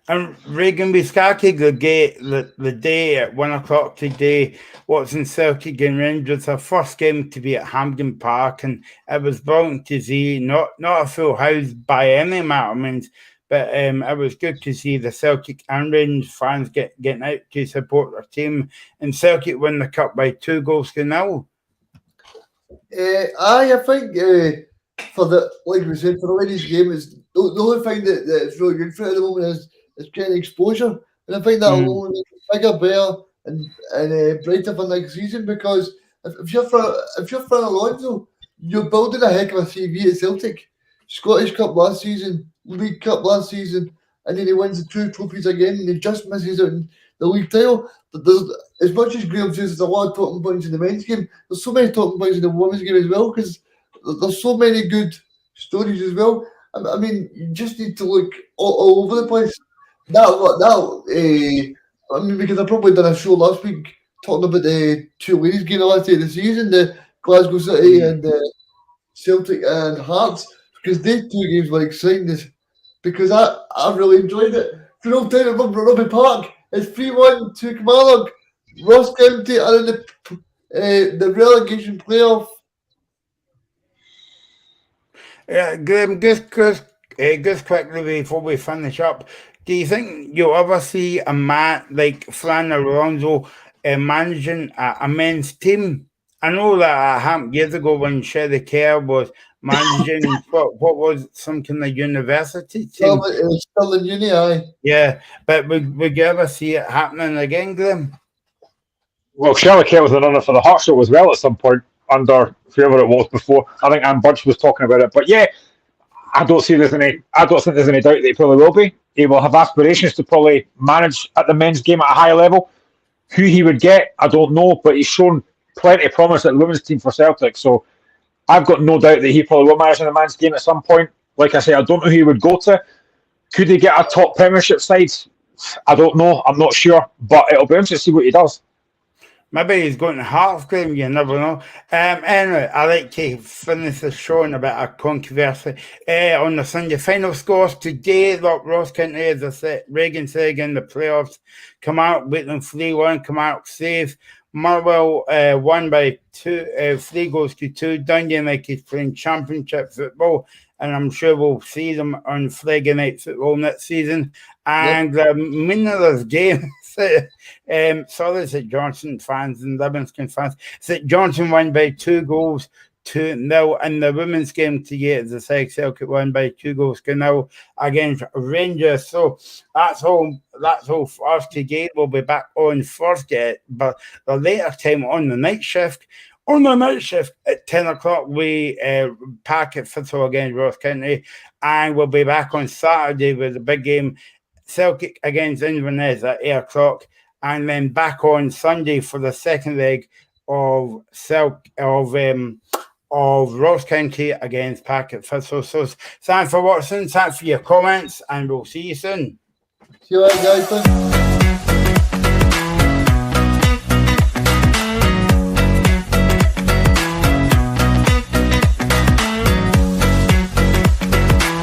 And Regan Biscaki, the day at 1 o'clock today, watching Celtic and Rangers, our first game to be at Hampden Park, and it was brilliant to see, not a full house by any matter means, but it was good to see the Celtic and Rangers fans getting out to support their team, and Celtic win the cup by 2-0. I think like we said, for the ladies' game, is the only thing that's really good for it at the moment is getting exposure, and I think that will only make it bigger, better, and brighter for next season. Because if you're Fran Alonso, you're building a heck of a CV at Celtic. Scottish Cup last season, League Cup last season, and then he wins the 2 trophies again, and he just misses out in the league title. There's, as much as Graham says, there's a lot of talking points in the men's game, there's so many talking points in the women's game as well, because there's so many good stories as well. I mean, you just need to look all over the place. Because I probably done a show last week talking about the 2 ladies' game the last day of the season, the Glasgow City and Celtic and Hearts, because these 2 games were exciting. Because I really enjoyed it. For all time at Rugby Park, it's 3-1 to Kilmarnock. Ross County are in the relegation playoff. Yeah, Graham, just quickly before we finish up, do you think you'll ever see a man like Fran Alonso managing a men's team? I know that happened years ago when Sherry Kerr was managing what was some kind of university team. It was still in uni, aye. Yeah, but would you ever see it happening again, Graham? Well, Shirley Kerr was the runner for the Heart Show as well at some point under whoever it was before. I think Anne Budge was talking about it. But yeah, I don't think there's any doubt that he probably will be. He will have aspirations to probably manage at the men's game at a high level. Who he would get, I don't know, but he's shown plenty of promise at the women's team for Celtic. So I've got no doubt that he probably will manage in the men's game at some point. Like I say, I don't know who he would go to. Could he get a top Premiership side? I don't know. I'm not sure. But it'll be interesting to see what he does. Maybe he's going to Hearts, Graham, you never know. Anyway, I like to finish the show in a bit of controversy. On the Sunday final scores today, look, Ross County, as I said, Regan said again, the playoffs come out, beat them 3-1, come out safe. Motherwell won by 3 goals to 2. Dundee United playing Championship football, and I'm sure we'll see them on Friday Night Football next season. And the winner of this game, sorry, St Johnstone fans and Livingston fans, St Johnstone won by 2 goals to 0 in the women's game today. As I say, Celtic won by 2 goals to 0 against Rangers. So that's all for us today. We'll be back on Thursday, but the later time on the night shift. On the night shift at 10 o'clock, we pack at Thistle against Ross County, and we'll be back on Saturday with the big game, Celtic against Inverness at 8 o'clock, and then back on Sunday for the second leg of Ross County against Packet Thistle. So thanks for watching, thanks for your comments, and we'll see you soon. See you later, guys.